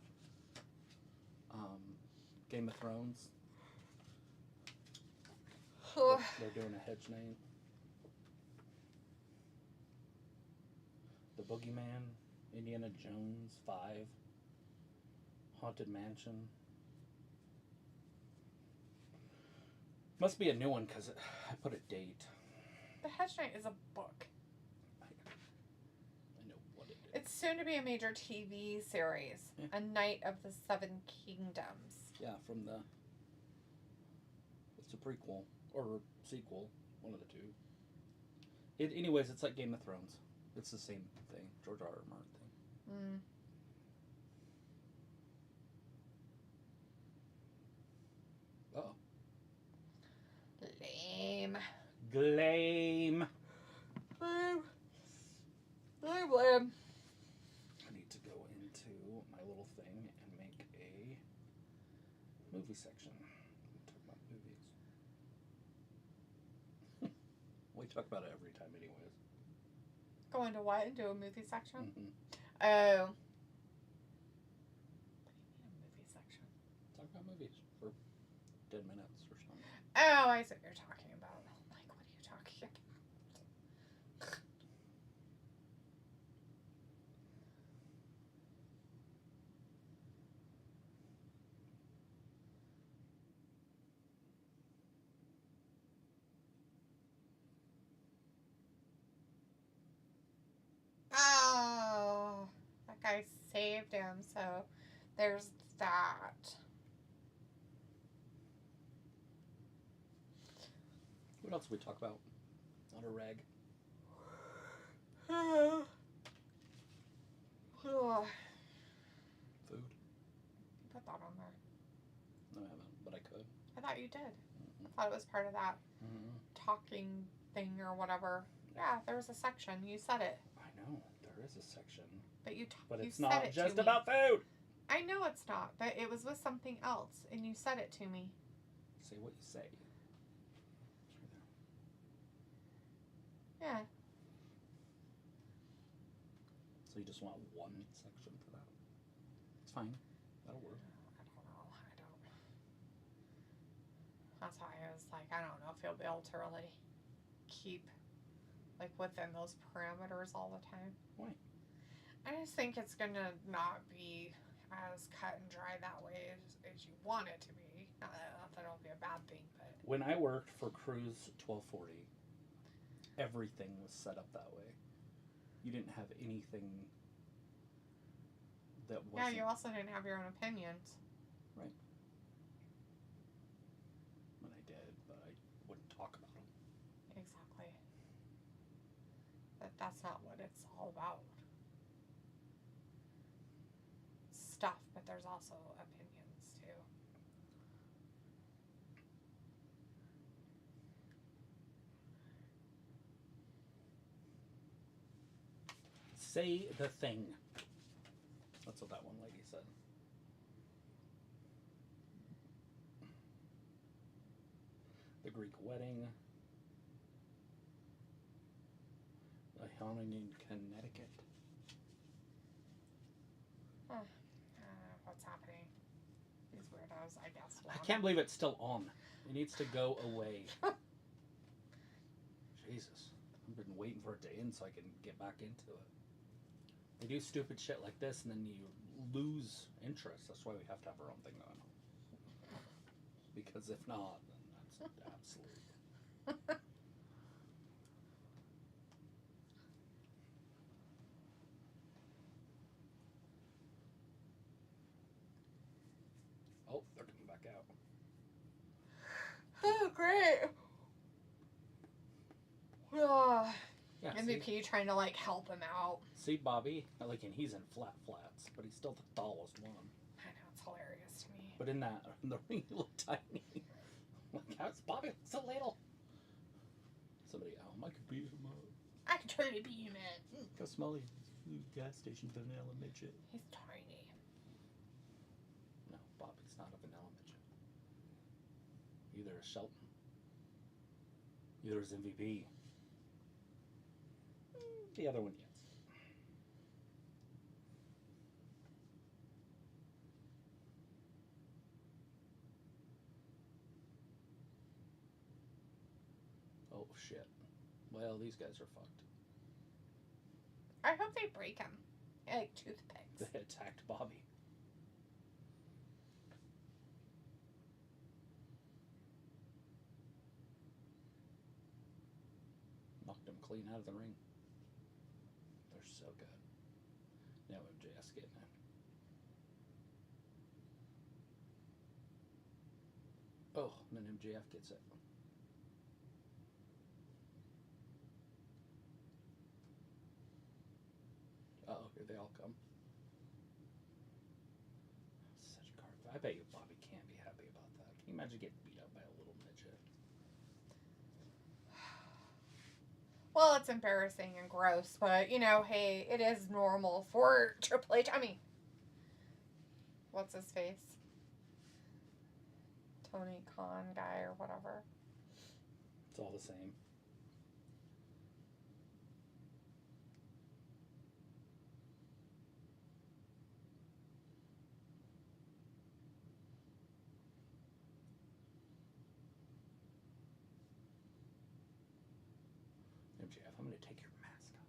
Game of Thrones. They're doing a Hedge Knight. The Boogeyman, Indiana Jones 5, Haunted Mansion. Must be a new one because I put a date. The Hedge Knight is a book. I know what it is. It's soon to be a major TV series. Yeah. A Knight of the Seven Kingdoms. Yeah, from the... It's a prequel. Or sequel. One of the two. Anyways, it's like Game of Thrones. It's the same thing. George R. R. Martin thing. Uh-oh. Lame. Glame. Lame. Lame. I need to go into my little thing and make a movie section. Talk about movies. We talk about it every time anyways. Go into what? Into a movie section? Mm-hmm. Oh. What do you mean a movie section? Talk about movies for 10 minutes or something. Oh, I see what you're talking about. Like, what are you talking about? Oh, that guy saved him, so there's that. What else did we talk about on a rag? Oh. Food? Put that on there. No, I haven't, but I could. I thought you did. Mm-hmm. I thought it was part of that talking thing or whatever. Yeah, there was a section. You said it. I know, there is a section. But you But you it's said not it just to me. about food! I know it's not, but it was with something else, and you said it to me. Say what you say. It's right there. Yeah. So you just want one section for that? It's fine. That'll work. I don't know. That's why I was like, I don't know if you'll be able to really keep like within those parameters all the time. Why? I just think it's gonna not be as cut and dry that way as you want it to be. Not that it'll be a bad thing, but When I worked for Cruise 1240, everything was set up that way. You didn't have anything that yeah, wasn't... you also didn't have your own opinions. Right. When I did, but I wouldn't talk about them. Exactly. That's not what it's all about. Stuff, but there's also opinions too. Say the thing. That's what that one lady said. The Greek wedding. The haunting in Connecticut. What's happening? These weirdos, I guess. I can't believe it's still on. It needs to go away. Jesus. I've been waiting for it to end so I can get back into it. They do stupid shit like this and then you lose interest. That's why we have to have our own thing going on. Because if not, then that's absolute. Oh, they're coming back out. Oh, great. Yeah, MVP trying to like help him out. see Bobby? Like, and he's in flat flats, but he's still the tallest one. I know, it's hilarious to me. But in the ring, he looked tiny. Like, how's Bobby so a ladle. Somebody at home, I could beat him up. I could totally beat him up. Go smell his gas station vanilla midget. He's tiny. No, Bobby's not a vanilla midget. Either is Shelton. Either is MVP. The other one, yes. Oh, shit. Well, these guys are fucked. I hope they break him. Like toothpicks. They attacked Bobby. Knocked him clean out of the ring. They're so good. Now MJF's getting it. Oh, and then MJF gets it. Uh-oh, here they all come. Such a card. I bet you Bobby can't be happy about that. Can you imagine getting beat up by a little midget? Well, it's embarrassing and gross, but you know, hey, it is normal for Triple H. I mean, what's his face? Tony Khan guy or whatever. It's all the same. MJF, I'm going to take your mask off.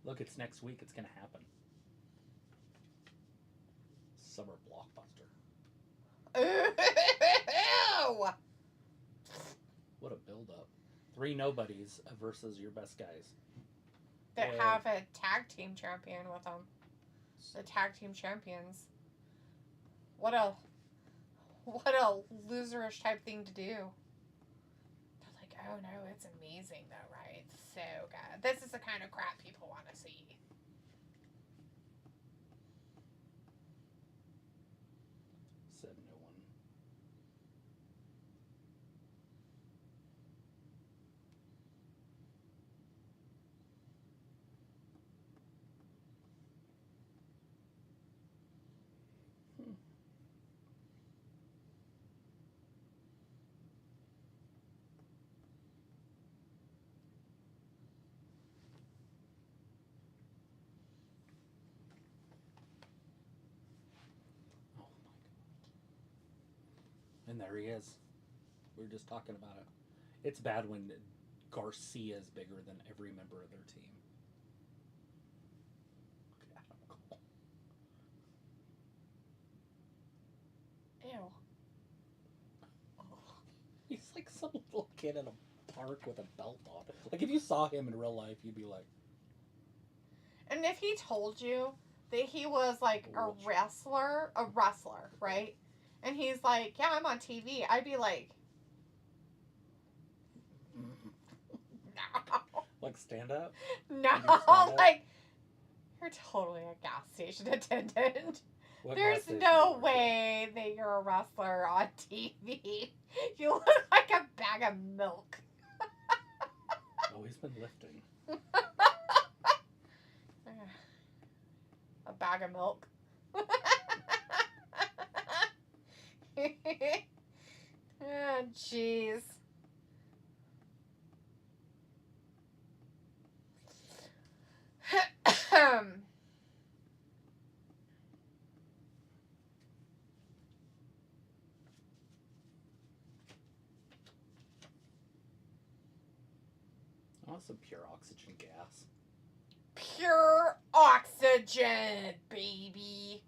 Look, it's next week. It's going to happen. Summer blockbuster. Ew! What a build-up. 3 nobodies versus your best guys. That Yeah. have a tag team champion with them. The tag team champions. What a loserish type thing to do. They're like, oh no, it's amazing though, right? It's so good. This is the kind of crap people want to see. Said no one. Oh my god. And there he is. We were just talking about it. It's bad when Garcia is bigger than every member of their team. Look at Adam Cole. Ew. He's like some little kid in a park with a belt on. Like, if you saw him in real life, you'd be like... And if he told you that he was like a wrestler, right? And he's like, yeah, I'm on TV, I'd be like, no. Like, stand up? No, You stand up? like, you're totally a gas station attendant. What There's gas station no are you? way that you're a wrestler on TV. You look like a bag of milk. Oh, he's been lifting. A bag of milk. Oh, jeez. I want some pure oxygen gas. Pure oxygen, baby.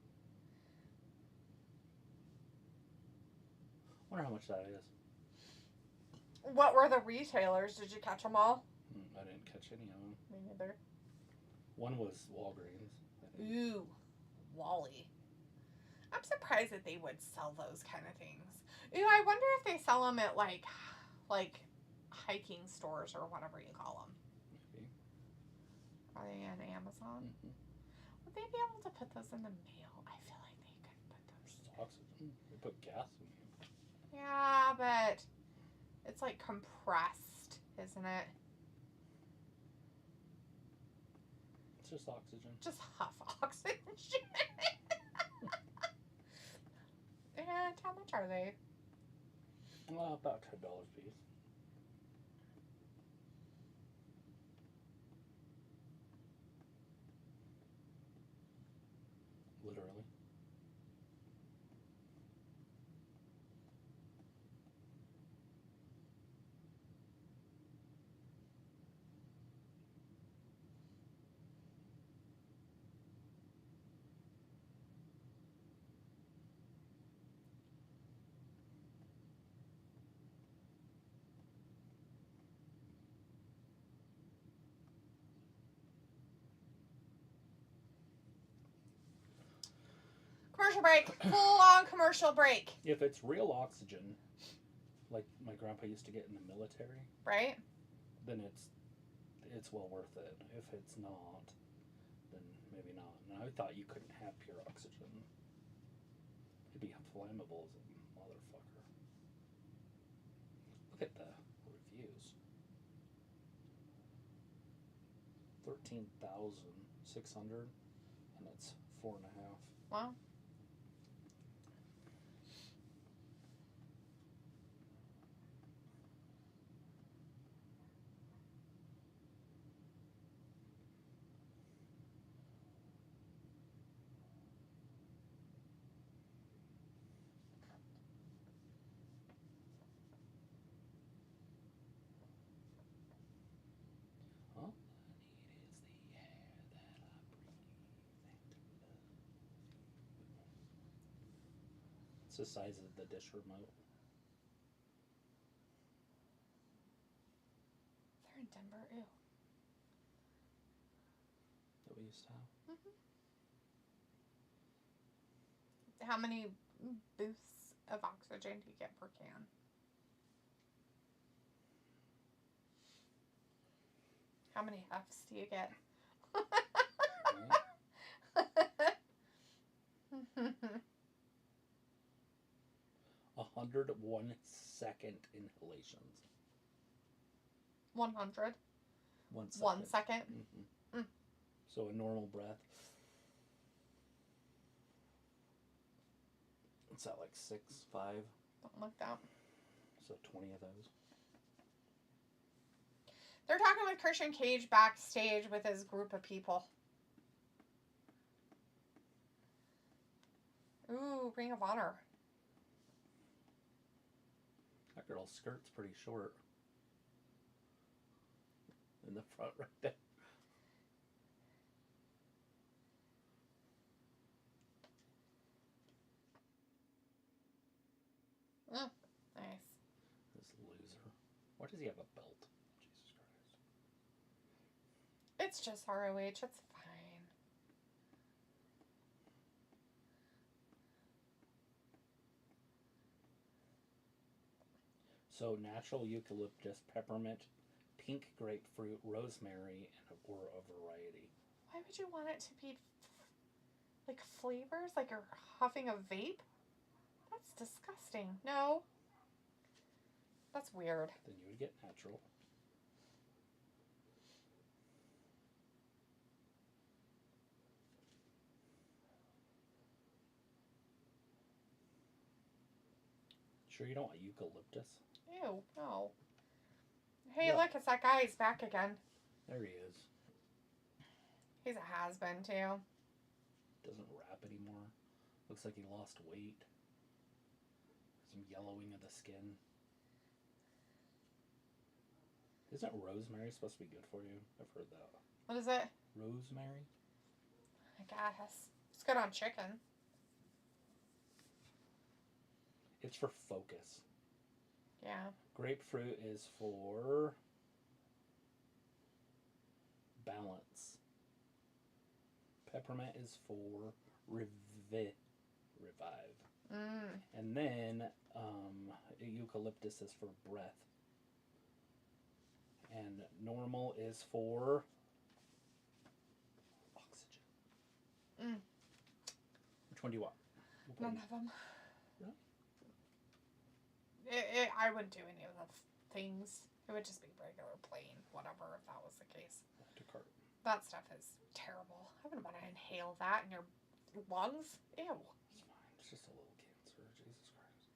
I wonder how much that is. What were the retailers? Did you catch them all? I didn't catch any of them. Me neither. One was Walgreens. I think. Ooh, Wally. I'm surprised that they would sell those kind of things. Ooh, I wonder if they sell them at like hiking stores or whatever you call them. Maybe. Are they on Amazon? Mm-hmm. Would they be able to put those in the mail? I feel like they could put those. Just oxygen. They put gas in them. like compressed, isn't it? It's just oxygen. Just huff oxygen. And how much are they? About $10 a piece. Literally. Commercial break. Full on commercial break. If it's real oxygen, like my grandpa used to get in the military, Right? then it's well worth it. If it's not, then maybe not. And I thought you couldn't have pure oxygen. It'd be flammable as a motherfucker. Look at the reviews. 13,600, and it's 4.5. Wow. All I need is the air that I breathe. It's the size of the dish remote. They're in Denver. Ew. That we used to have. How many booths of oxygen do you get per can? How many Fs do you get? 101 second inhalations. 100. 1 second. 1 second. Mm-hmm. Mm. So a normal breath. What's that, like 6, 5? Something like that. So 20 of those. They're talking with Christian Cage backstage with his group of people. Ooh, Ring of Honor. That girl's skirt's pretty short. In the front right there. Oh, nice. This loser. Why does he have a belt? Jesus Christ. It's just ROH. It's fine. So natural eucalyptus, peppermint, pink grapefruit, rosemary, or a variety. Why would you want it to be like flavors? Like you're huffing a vape? That's disgusting. No. That's weird. Then you would get natural. Sure you don't want eucalyptus? Ew, no. Hey, Yeah. look, it's that guy. He's back again. There he is. He's a has-been, too. Doesn't rap anymore. Looks like he lost weight. Some yellowing of the skin. Isn't rosemary supposed to be good for you? I've heard that. What is it? Rosemary? I guess. It's good on chicken. It's for focus. Yeah. Grapefruit is for balance. Peppermint is for revive. Mm. And then eucalyptus is for breath. And normal is for oxygen. Mm. Which one do you want? None of them. Really? I wouldn't do any of the things. It would just be regular plain, whatever, if that was the case. Descartes. That stuff is terrible. I wouldn't want to inhale that in your lungs. Ew. It's fine. It's just a little cancer. Jesus Christ.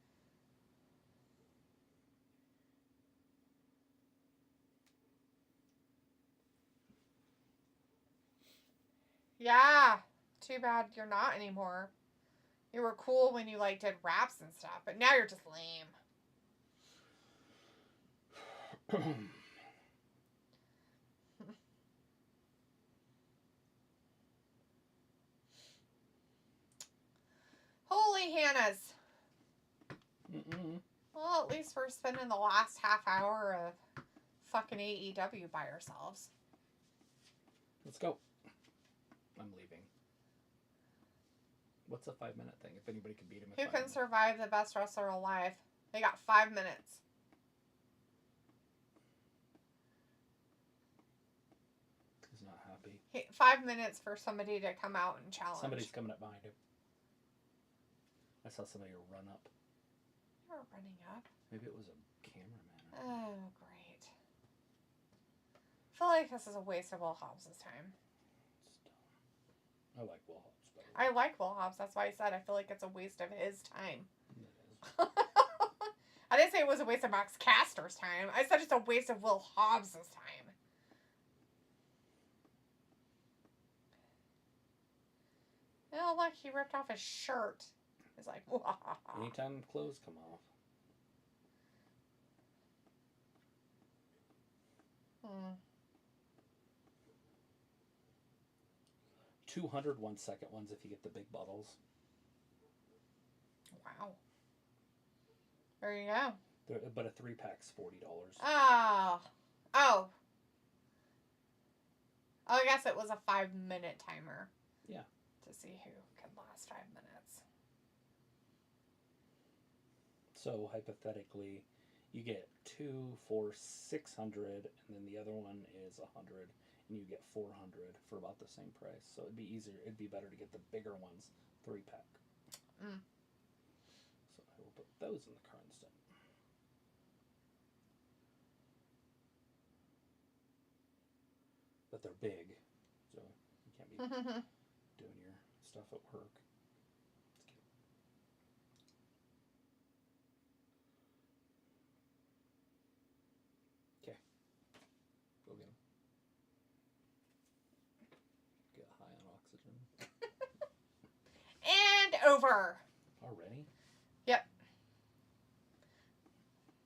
Yeah. Too bad you're not anymore. You were cool when you like did raps and stuff, but now you're just lame. Holy Hannahs. Mm-mm. Well, at least we're spending the last half hour of fucking AEW by ourselves. Let's go. I'm leaving. What's a 5-minute thing? If anybody can beat him in Who 5 can minutes. survive the best wrestler alive? They got 5 minutes. He's not happy. 5 minutes for somebody to come out and challenge. Somebody's coming up behind him. I saw somebody run up. You're running up. Maybe it was a cameraman. Oh, great. I feel like this is a waste of Will Hobbs' time. It's dumb. I like Will Hobbs better. I like Will Hobbs. That's why I said I feel like it's a waste of his time. It is. I didn't say it was a waste of Max Caster's time. I said it's a waste of Will Hobbs' time. Oh, look, he ripped off his shirt. He's like, wahaha. Anytime clothes come off. Hmm. 200 1-second ones if you get the big bottles. Wow. There you go. But a 3-pack's $40. Oh. Oh. I guess it was a 5-minute timer. Yeah. To see who could last 5 minutes. So hypothetically, you get 2 for $600, and then the other one is $100, and you get $400 for about the same price. So it'd be easier. It'd be better to get the bigger ones, 3-pack. Mm. So I will put those in the car instead. But they're big, so you can't be doing your stuff at work. Okay, go get them. Get high on oxygen. And over. Already? Yep.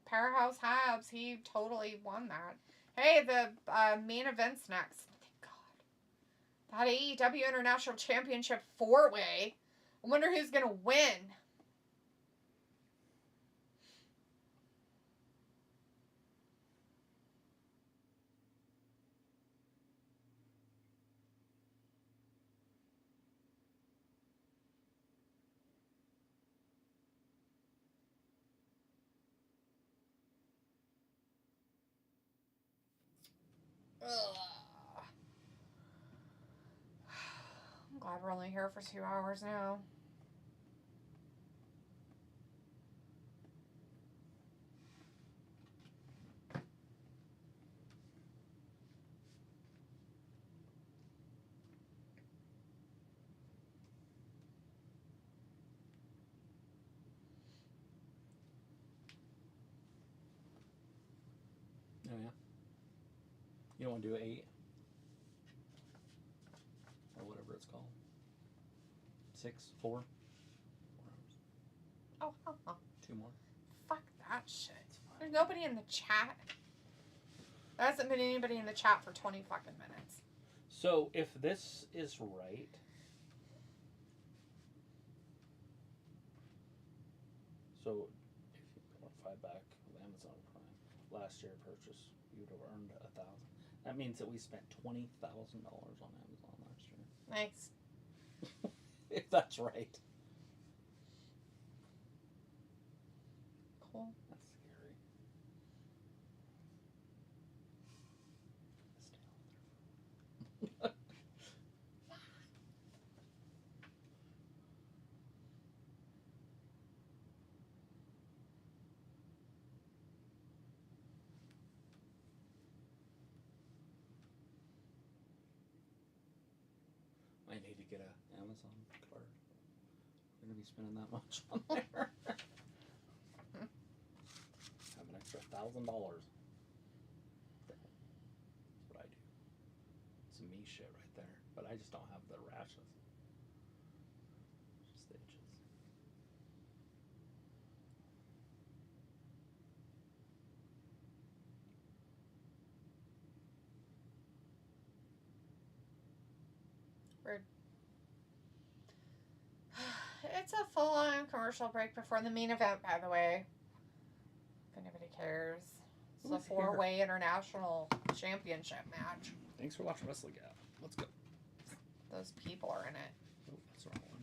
Powerhouse Hobbs, he totally won that. Hey, the main event's next. Thank God. That AEW International Championship 4-way. I wonder who's going to win. Ugh. I'm glad we're only here for 2 hours now. Oh, yeah. You don't want to do 8? Or whatever it's called. 6? 4? 4 hours. Oh. 2 more. Fuck that shit. It's fine. There's nobody in the chat. There hasn't been anybody in the chat for 20 fucking minutes. So, if this is right... So, if you want 5 back of Amazon Prime, last year purchase, you would have earned 1,000. That means that we spent $20,000 on Amazon last year. Nice. If that's right. Cool. That's scary. Stay off there. I need to get a Amazon card. I'm gonna be spending that much on there. Have an extra $1,000. That's what I do. It's me shit right there. But I just don't have the rashes. Just the itches. It's a full-on commercial break before the main event, by the way. If anybody cares. It's a Who's here? 4-way international championship match. Thanks for watching Wrestling Gap. Let's go. Those people are in it. Oh, that's the wrong one.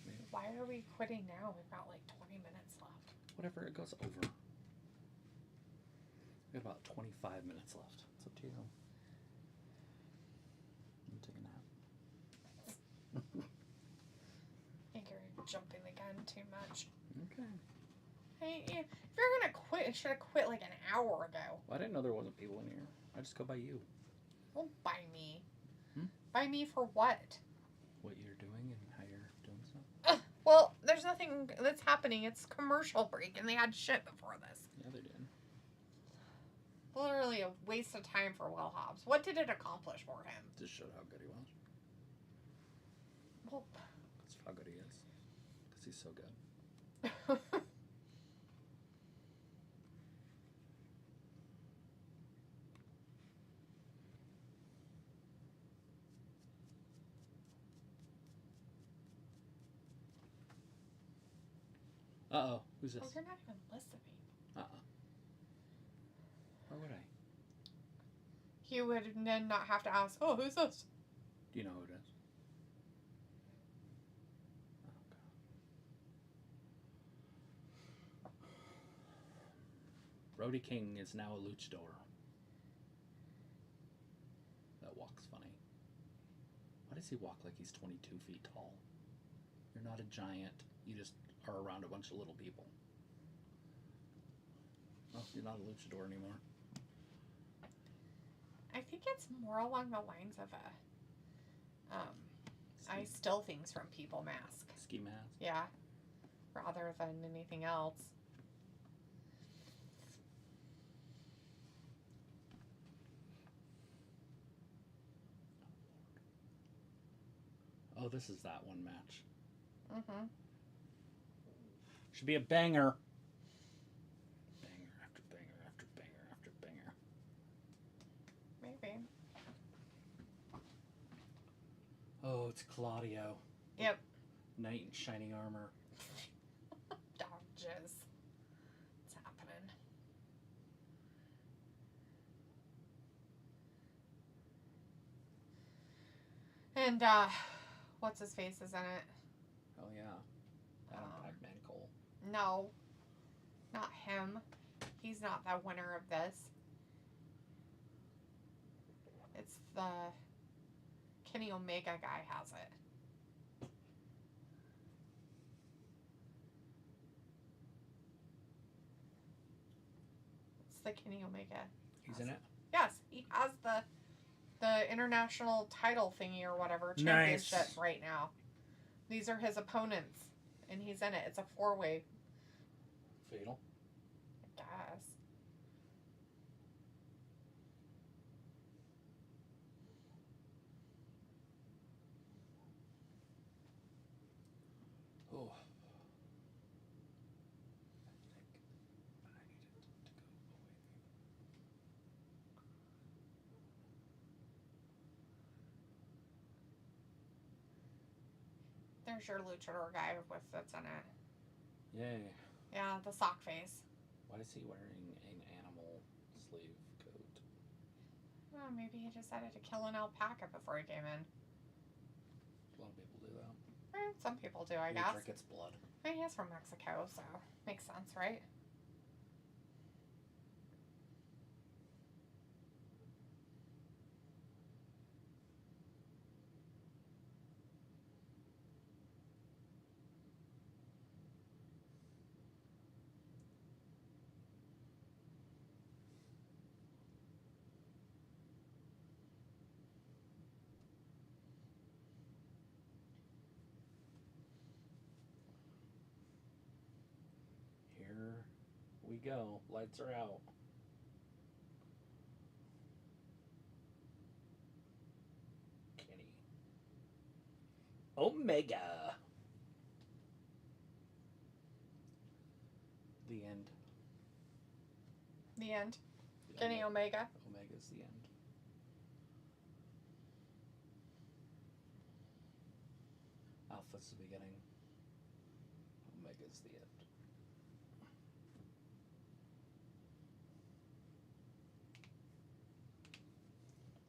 Maybe. Why are we quitting now? We've got like 20 minutes left. Whatever, it goes over. We got about 25 minutes left. It's up to you. I'm taking a nap. I think you're jumping the gun too much. Okay. Hey, if you're gonna quit, you should have quit like an hour ago. Well, I didn't know there wasn't people in here. I just go by you. Don't buy me. Hmm? Buy me for what? What you're doing and how you're doing stuff. Well, there's nothing that's happening. It's commercial break, and they had shit before this. Yeah, they did. Literally a waste of time for Will Hobbs. What did it accomplish for him? Just showed how good he was. Well, That's how good he is. Because he's so good. Uh-oh. Who's this? oh, you're not even listening. Uh-uh. Why would I? You would then not have to ask, oh, who's this? Do you know who it is? Oh, God. Brody King is now a luchador. That walks funny. Why does he walk like he's 22 feet tall? You're not a giant. You just are around a bunch of little people. Well, you're not a luchador anymore. I think it's more along the lines of a, I steal things from people mask. Ski mask. Yeah. Rather than anything else. Oh, this is that one match. Mm-hmm. Should be a banger. Banger after banger after banger after banger. Maybe. Oh, it's Claudio. Yep. Knight in shining armor. Dog jizz. It's happening. And, what's his face is in it? Oh, yeah. Adam Um, Pac-Man Cole. No. Not him. He's not the winner of this. It's the Kenny Omega guy has it. It's the Kenny Omega. He's in it? Yes, he has the international title thingy or whatever championship Nice. right now. These are his opponents, and he's in it. It's a 4-way, Fatal. I guess. Oh. There's your luchador guy with that's in it. Yay. Yeah, the sock face. Why is he wearing an animal sleeve coat? Well, maybe he decided to kill an alpaca before he came in. A lot of people do that. Some people do, I They guess. drink its blood. I mean, he's from Mexico, so makes sense, right? go. Lights are out. Kenny Omega. The end. The end. Kenny Omega. Omega's the end. Alpha's the beginning. Omega's the end.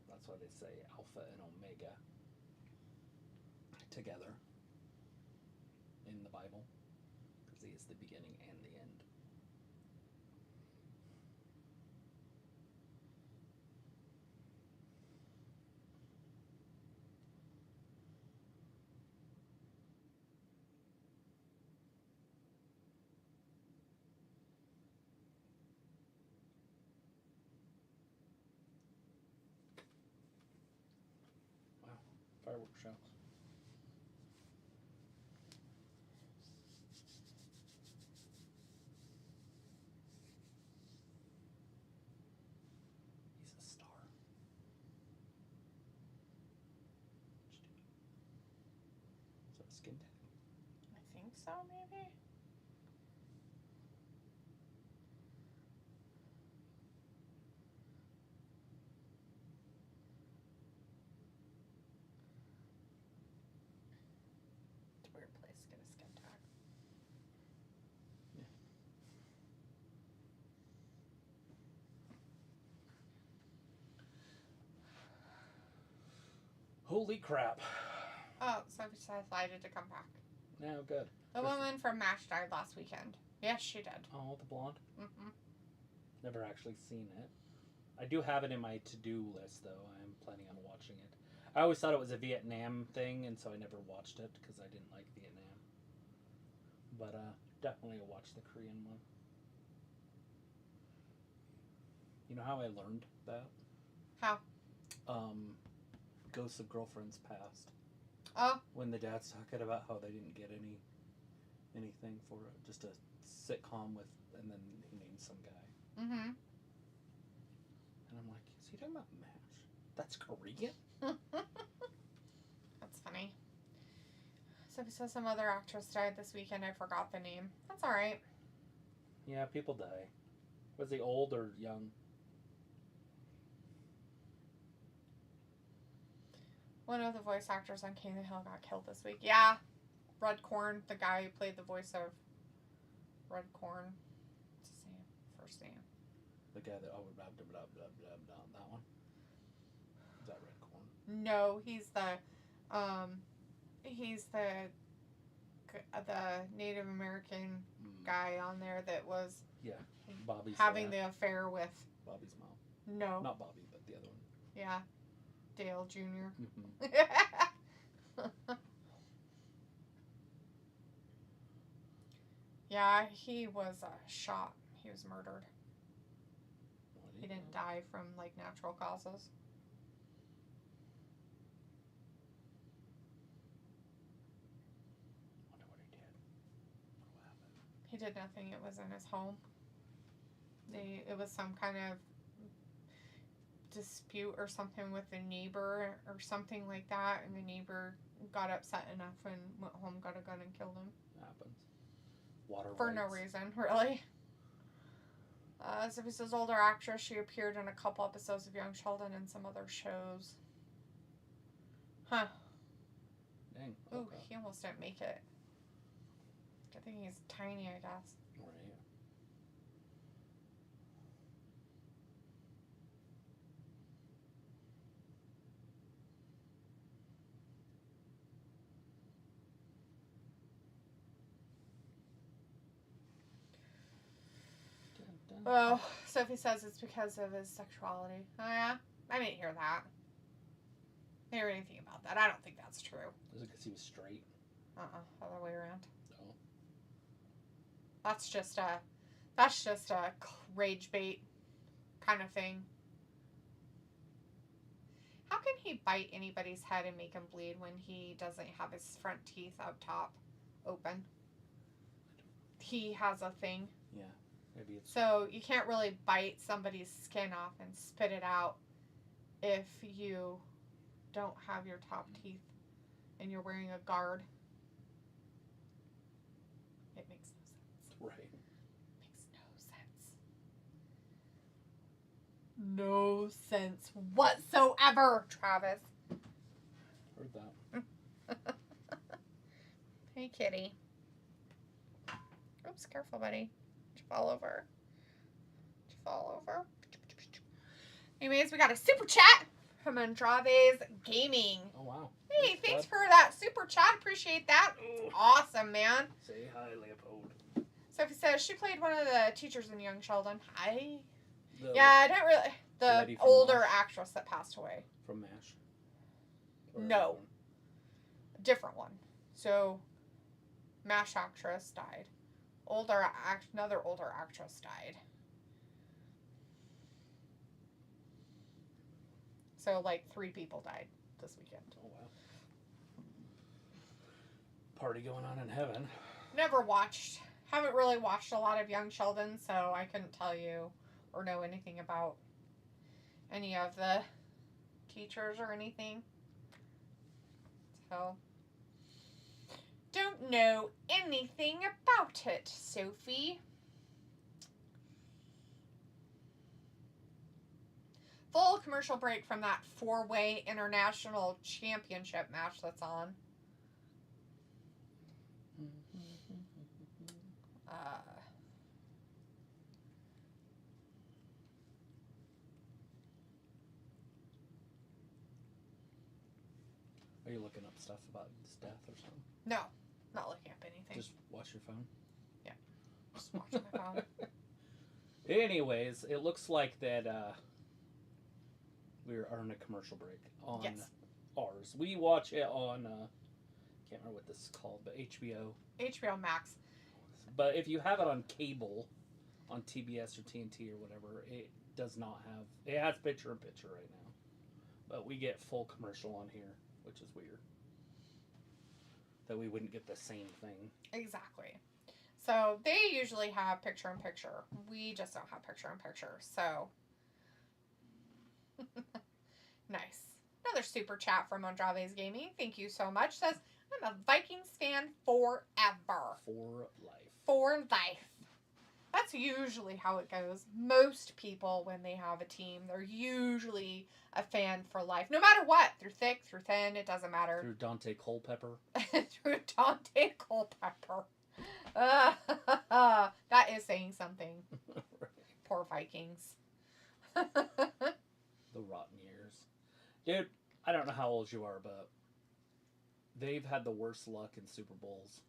That's why they say Alpha and Omega together in the Bible, because he is the beginning and the end. Wow, fireworks show. He's a star. Is that a skin tag? I think so, maybe. It's a weird place to get a skin tag. Holy crap. Oh, Sophie decided to come back. Now, good. The woman from MASH died last weekend. Yes, she did. Oh, the blonde? Mm-hmm. Never actually seen it. I do have it in my to-do list, though. I'm planning on watching it. I always thought it was a Vietnam thing, and so I never watched it because I didn't like Vietnam. But definitely I'll watch the Korean one. You know how I learned that? How? Ghosts of Girlfriends Past. Oh. When the dad's talking about how they didn't get anything for it. Just a sitcom with, and then he named some guy. Mm-hmm. And I'm like, is he talking about MASH? That's Korean? That's funny. Sophie says some other actress died this weekend. I forgot the name. That's alright. Yeah, people die. Was he old or young? One of the voice actors on King of the Hill got killed this week. Yeah. Redcorn, the guy who played the voice of Redcorn. What's his name? First name. The guy that, oh, blah, blah, blah, blah, blah, blah, that one? Is that Redcorn? No, he's the Native American guy on there that was Bobby's having dad. the affair with Bobby's mom. no. Not Bobby, but the other one. Yeah. Dale Jr. Mm-hmm. Yeah, he was shot. He was murdered. He didn't die from, like, natural causes. Wonder what he did. What happened? He did nothing. It was in his home. It was some kind of dispute or something with the neighbor or something like that, and the neighbor got upset enough and went home, got a gun, and killed him. Happens. Water For rights. no reason, really. Sophie's older actress. She appeared in a couple episodes of Young Sheldon and some other shows. Huh. Dang. Ooh, Okay. he almost didn't make it. I think he's tiny, I guess. Right. Oh, Sophie says it's because of his sexuality. Oh, yeah? I didn't hear that. I didn't hear anything about that. I don't think that's true. Is it because he was straight? Other way around. No. That's just a rage bait kind of thing. How can he bite anybody's head and make him bleed when he doesn't have his front teeth up top open? He has a thing. Yeah. Maybe So you can't really bite somebody's skin off and spit it out if you don't have your top teeth and you're wearing a guard. It makes no sense. Right. Makes no sense. No sense whatsoever, Travis. Heard that. Hey, kitty. Oops, careful, buddy. Did you fall over? Did you fall over? Anyways, we got a super chat from Andrade's Gaming. Oh, wow. Hey, Thanks, thanks for that super chat. Appreciate that. Awesome, man. Say hi, Leopold. Sophie says she played one of the teachers in Young Sheldon. Hi. The Yeah, I don't really. The lady from older MASH? actress that passed away. From MASH? Or No. another one? A different one. So, MASH actress died. Another older actress died. So, like, 3 people died this weekend. Oh, wow. Party going on in heaven. Never watched. Haven't really watched a lot of Young Sheldon, so I couldn't tell you or know anything about any of the teachers or anything. So, don't know anything about it, Sophie. Full commercial break from that 4-way international championship match that's on. Are you looking up stuff about his death or something? No, not looking up anything. Just watch your phone? Yeah. Just watching my phone. Anyways, it looks like that we're on a commercial break on Yes. ours. We watch it on, can't remember what this is called, but HBO. HBO Max. But if you have it on cable, on TBS or TNT or whatever, it does not have, it has picture-in-picture right now. But we get full commercial on here, which is weird. That we wouldn't get the same thing. Exactly. So they usually have picture-in-picture. We just don't have picture-in-picture. So, nice. Another super chat from Andrade's Gaming. Thank you so much. Says, I'm a Vikings fan forever. For life. For life. That's usually how it goes. Most people, when they have a team, they're usually a fan for life. No matter what. Through thick, through thin, it doesn't matter. Through Dante Culpepper. Through Dante Culpepper. That is saying something. Right. Poor Vikings. The rotten years. Dude, I don't know how old you are, but they've had the worst luck in Super Bowls.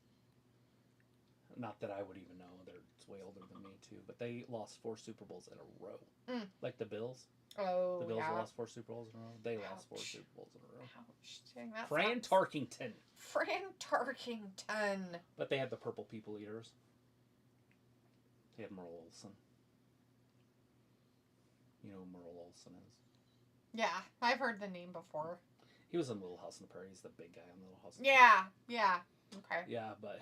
Not that I would even know. They're way older than me, too. But they lost 4 Super Bowls in a row. Mm. Like the Bills. Oh, The Bills yeah. lost 4 Super Bowls in a row. They lost 4 Ouch. Super Bowls in a row. Ouch. Dang, that Fran sucks. Tarkington. Fran Tarkington. But they had the Purple People Eaters. They had Merle Olsen. You know who Merle Olsen is? Yeah, I've heard the name before. He was in Little House on the Prairie. He's the big guy in Little House on the Yeah. Okay. Yeah, but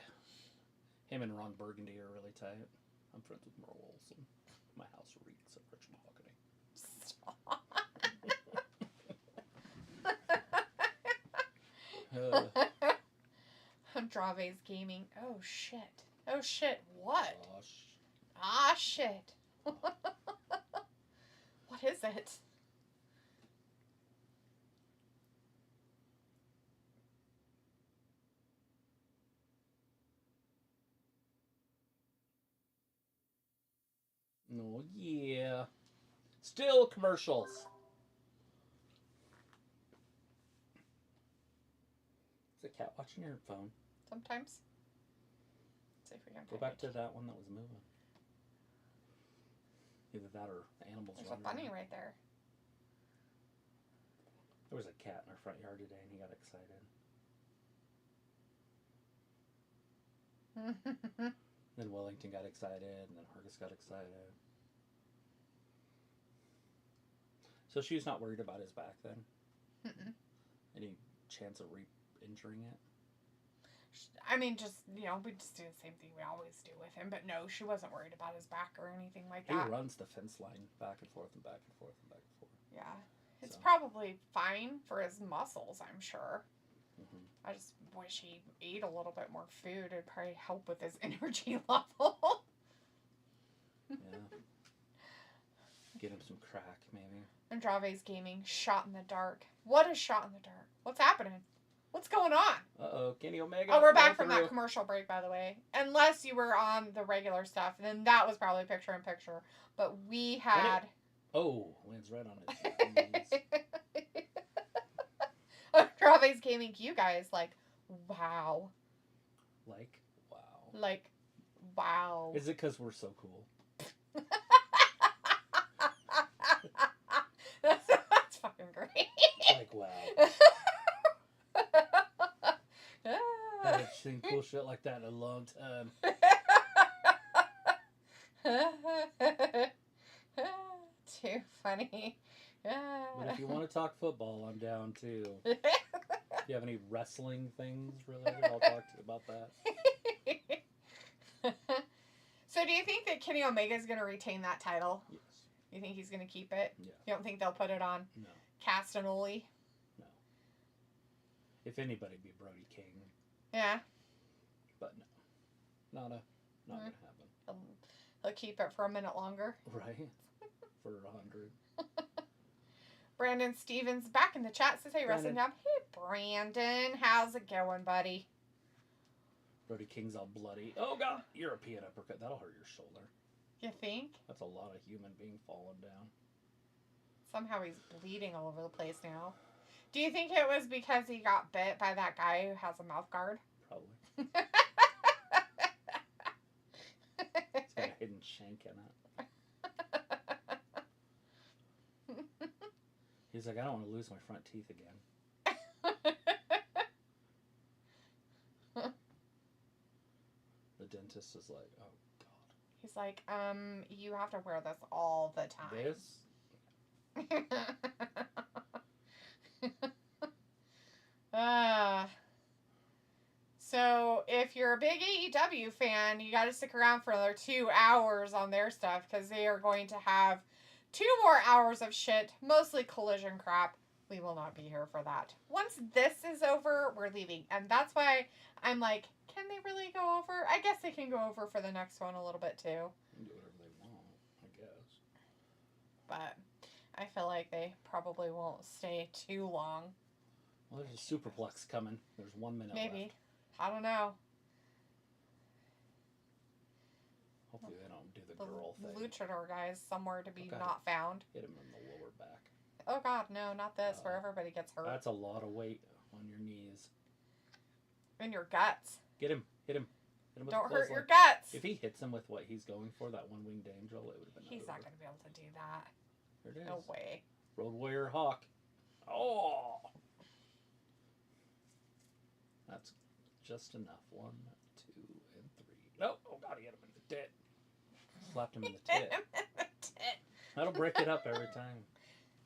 him and Ron Burgundy are really tight. I'm friends with Merle Olsen. My house reeks of rich mahogany. Andrade's Gaming. Oh, shit. Oh, shit. What? Gosh. Ah, shit. What is it? Oh, yeah. Still commercials. Is a cat watching your phone? Sometimes. Let's see if we can Go find back it. to that one that was moving. Either that or animals There's a running bunny around. right there. There was a cat in our front yard today and he got excited. Then Wellington got excited and then Hargis got excited. So she's not worried about his back then? Mm-mm. Any chance of re-injuring it? I mean, just, you know, we just do the same thing we always do with him. But no, she wasn't worried about his back or anything like He that. runs the fence line back and forth and back and forth and back and forth. Yeah. It's So. probably fine for his muscles, I'm sure. Mm-hmm. I just wish he ate a little bit more food. It'd probably help with his energy level. Yeah. Get him some crack, maybe. Andrade's gaming. Shot in the dark. What is shot in the dark? What's happening? What's going on? Uh-oh, Kenny Omega. Oh, we're back going from that through. commercial break, by the way. Unless you were on the regular stuff, then that was probably picture in picture. But we had... Oh, lands right on his knees. Andrade's gaming. You guys, like, wow. Like, wow. Like, wow. Is it because we're so cool? That's fucking great. Like, wow. I haven't seen cool shit like that in a long time. Too funny. But if you want to talk football, I'm down too. If you have any wrestling things related, I'll talk to you about that. So do you think that Kenny Omega is going to retain that title? Yes. You think he's going to keep it? Yeah. You don't think they'll put it on No. Castanoli? No. If anybody, be Brody King. Yeah. But no. Not gonna happen. He'll keep it for a minute longer. Right? For 100. Brandon Stevens back in the chat says, hey, Wrestling Brandon. Dad. Hey, Brandon. How's it going, buddy? Brody King's all bloody. Oh, God. European uppercut. That'll hurt your shoulder. You think? That's a lot of human being falling down. Somehow he's bleeding all over the place now. Do you think it was because he got bit by that guy who has a mouth guard? Probably. It's got a hidden shank in it. He's like, I don't want to lose my front teeth again. The dentist is like, oh, God. He's like, you have to wear this all the time. This? So if you're a big AEW fan, you got to stick around for another 2 hours on their stuff because they are going to have 2 more hours of shit, mostly collision crap. We will not be here for that. Once this is over, we're leaving. And that's why I'm like, can they really go over? I guess they can go over for the next one a little bit too. They can do whatever they want, I guess. But I feel like they probably won't stay too long. Well, there's a superplex coming. There's 1 minute Maybe. left. I don't know. Hopefully they don't do the The girl thing. luchador guy is somewhere to be Okay. not found. Hit him in the lower back. Oh God, no, not this, where everybody gets hurt. That's a lot of weight on your knees. In your guts. Get him. Hit him. Hit him with Don't the hurt your clothesline. guts. If he hits him with what he's going for, that one-winged angel, it would have been He's over. not going to be able to do that. There it is. No way. Road Warrior Hawk. Oh! That's just enough. 1, 2, and 3. No! Oh, God, he hit him in the tit. Slapped him in the tit. That'll break it up every time.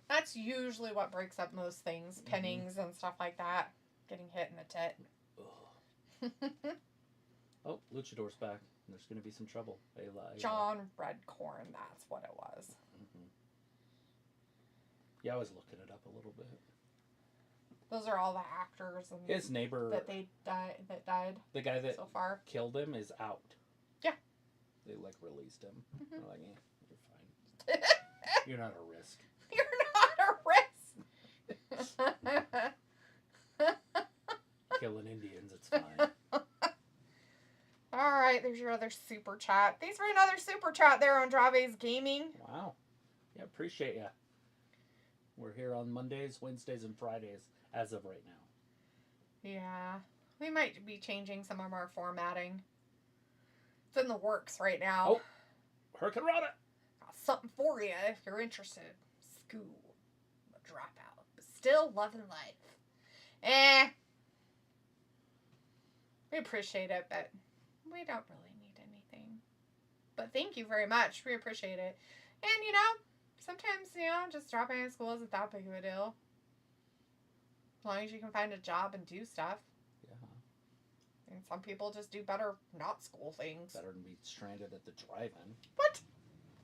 That's usually what breaks up most things. Pinnings and stuff like that. Getting hit in the tit. Ugh. Oh, Luchador's back. There's going to be some trouble. John Redcorn, that's what it was. Mm-hmm. Yeah, I was looking it up a little bit. Those are all the actors and His neighbor, that died the guy that so far. killed him, is out. Yeah. They, like, released him. Mhm. They're like, you're fine. You're not a risk. You're not a risk. Killing Indians, it's fine. All right, there's your other super chat. Thanks for another super chat there on Drave's Gaming. Wow. Yeah, appreciate ya. We're here on Mondays, Wednesdays, and Fridays as of right now. Yeah, we might be changing some of our formatting. It's in the works right now. Oh, Hurricane Rana. Got something for you if you're interested. School, a dropout, but still loving life. We appreciate it, but we don't really need anything. But thank you very much. We appreciate it. And, sometimes, just dropping out of school isn't that big of a deal. As long as you can find a job and do stuff. Yeah. And some people just do better not school things. Better than be stranded at the drive-in. What?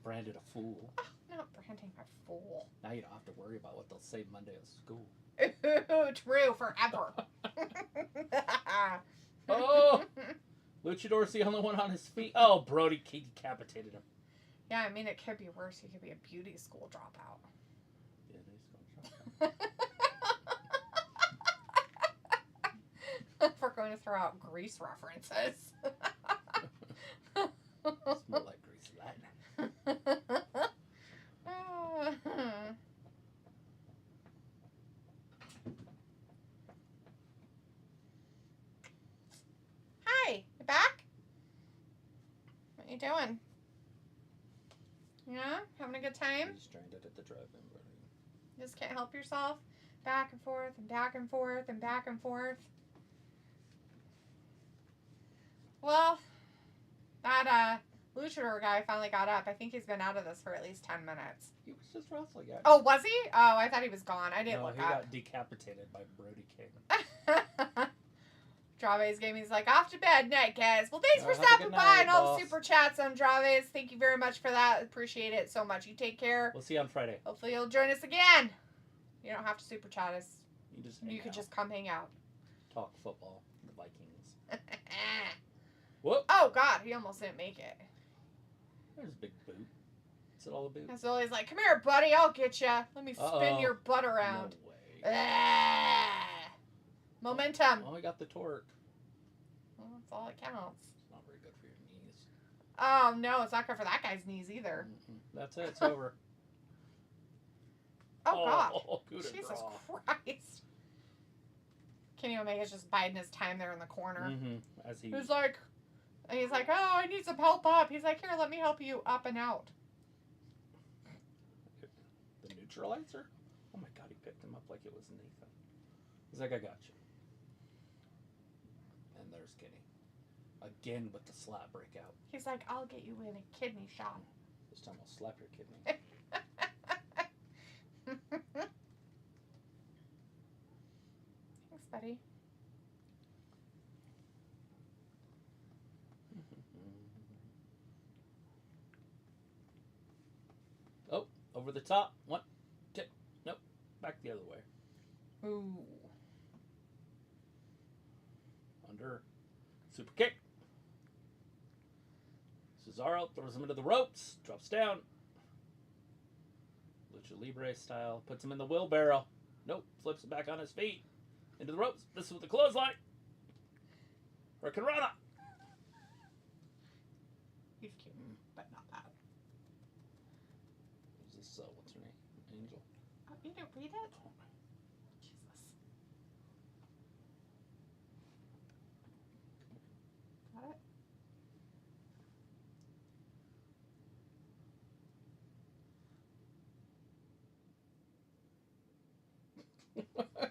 Branded a fool. Oh, not branding a fool. Now you don't have to worry about what they'll say Monday at school. True, forever. Oh! Luchador's the only one on his feet. Oh, Brody decapitated him. Yeah, I mean, it could be worse. He could be a beauty school dropout. Yeah, We're going to throw out Grease references. it's more like Grease Lightning. Hi, you back? What you doing? Yeah, having a good time? He's stranded at the drive-in, Brody. You just can't help yourself? Back and forth and back and forth and back and forth. Well, that luchador guy finally got up. I think he's been out of this for at least 10 minutes. He was just wrestling. Yeah. Oh, was he? Oh, I thought he was gone. I didn't No, look he up. got decapitated by Brody King. Drave's gaming's like, off to bed night, guys. Well, thanks for Have a stopping good by night, and all boss. the super chats on Drave's. Thank you very much for that. Appreciate it so much. You take care. We'll see you on Friday. Hopefully you'll join us again. You don't have to super chat us. You just You could just come hang out. talk football. The Vikings. Whoop! Oh, God. He almost didn't make it. There's a big boot. Is it all a boot? And so he's like, come here, buddy. I'll get you. Let me spin Uh-oh. your butt around. No way. Ah. Momentum. Oh, we got the torque. Well, that's all that counts. It's not very good for your knees. Oh, no. It's not good for that guy's knees either. Mm-mm. That's it. It's over. Oh, God. Coup de Jesus grace. Christ. Kenny Omega's just biding his time there in the corner. Mm-hmm. As he. He's like, oh, I need some help up. He's like, here, let me help you up and out. The neutralizer? Oh my God, he picked him up like it was Nathan. He's like, I got you. And there's Kenny. Again with the slap breakout. He's like, I'll get you in a kidney shot. This time I'll slap your kidney. Thanks, buddy. Oh, over the top. One, two, nope. Back the other way. Ooh. Under. Super kick. Cesaro throws him into the ropes. Drops down. Lucha Libre style. Puts him in the wheelbarrow. Nope. Flips it back on his feet. Into the ropes. This is with the clothesline. Hurricanrana. He's cute, but not bad. Who's this? What's her name? Angel. Oh, you didn't read it? Jesus. Got it?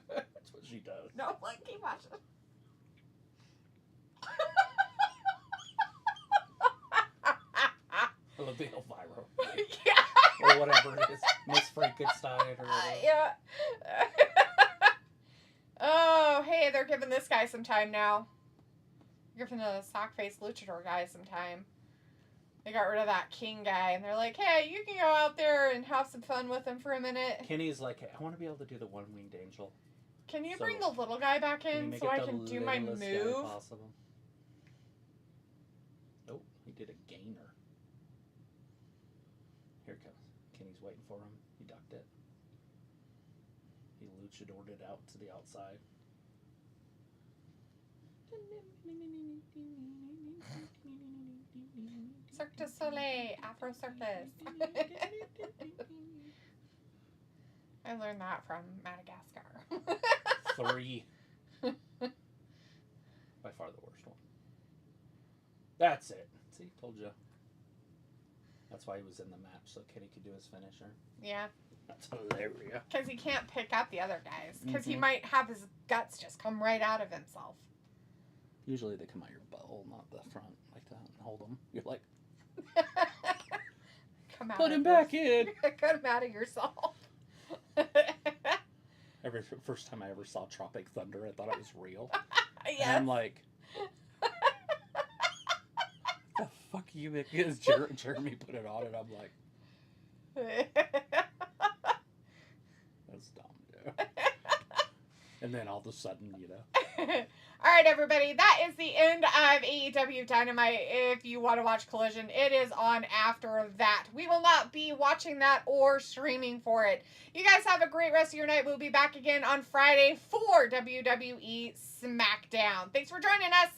That's what she does. No, like, keep watching. I love the Elvira. Yeah. Or whatever it is. Miss Frankenstein or whatever. Yeah. Oh, hey, they're giving this guy some time now. Giving the sock-faced luchador guy some time. They got rid of that king guy, and they're like, hey, you can go out there and have some fun with him for a minute. Kenny's like, hey, I want to be able to do the one-winged angel. Can you So, bring the little guy back Can you in make so it I the can do my littlest guy move? possible? Nope, he did a gainer. Here it comes. Kenny's waiting for him. He ducked it. He luchadored it out to the outside. Cirque du Soleil, Afro Circus. I learned that from Madagascar. 3. By far the worst one. That's it. See, told you. That's why he was in the match, so Kenny could do his finisher. Yeah, That's hilarious. because he can't pick up the other guys. Because he Mhm. might have his guts just come right out of himself. Usually they come out your butthole, not the front, like that, and hold them. You're like, Come out. put of him back in. Come out of yourself. First time I ever saw Tropic Thunder, I thought it was real. And Yes. I'm like, fuck you, because Jeremy put it on, and I'm like, that's dumb, dude. And then all of a sudden, you know. All right, everybody, that is the end of AEW Dynamite. If you want to watch Collision, it is on after that. We will not be watching that or streaming for it. You guys have a great rest of your night. We'll be back again on Friday for WWE SmackDown. Thanks for joining us.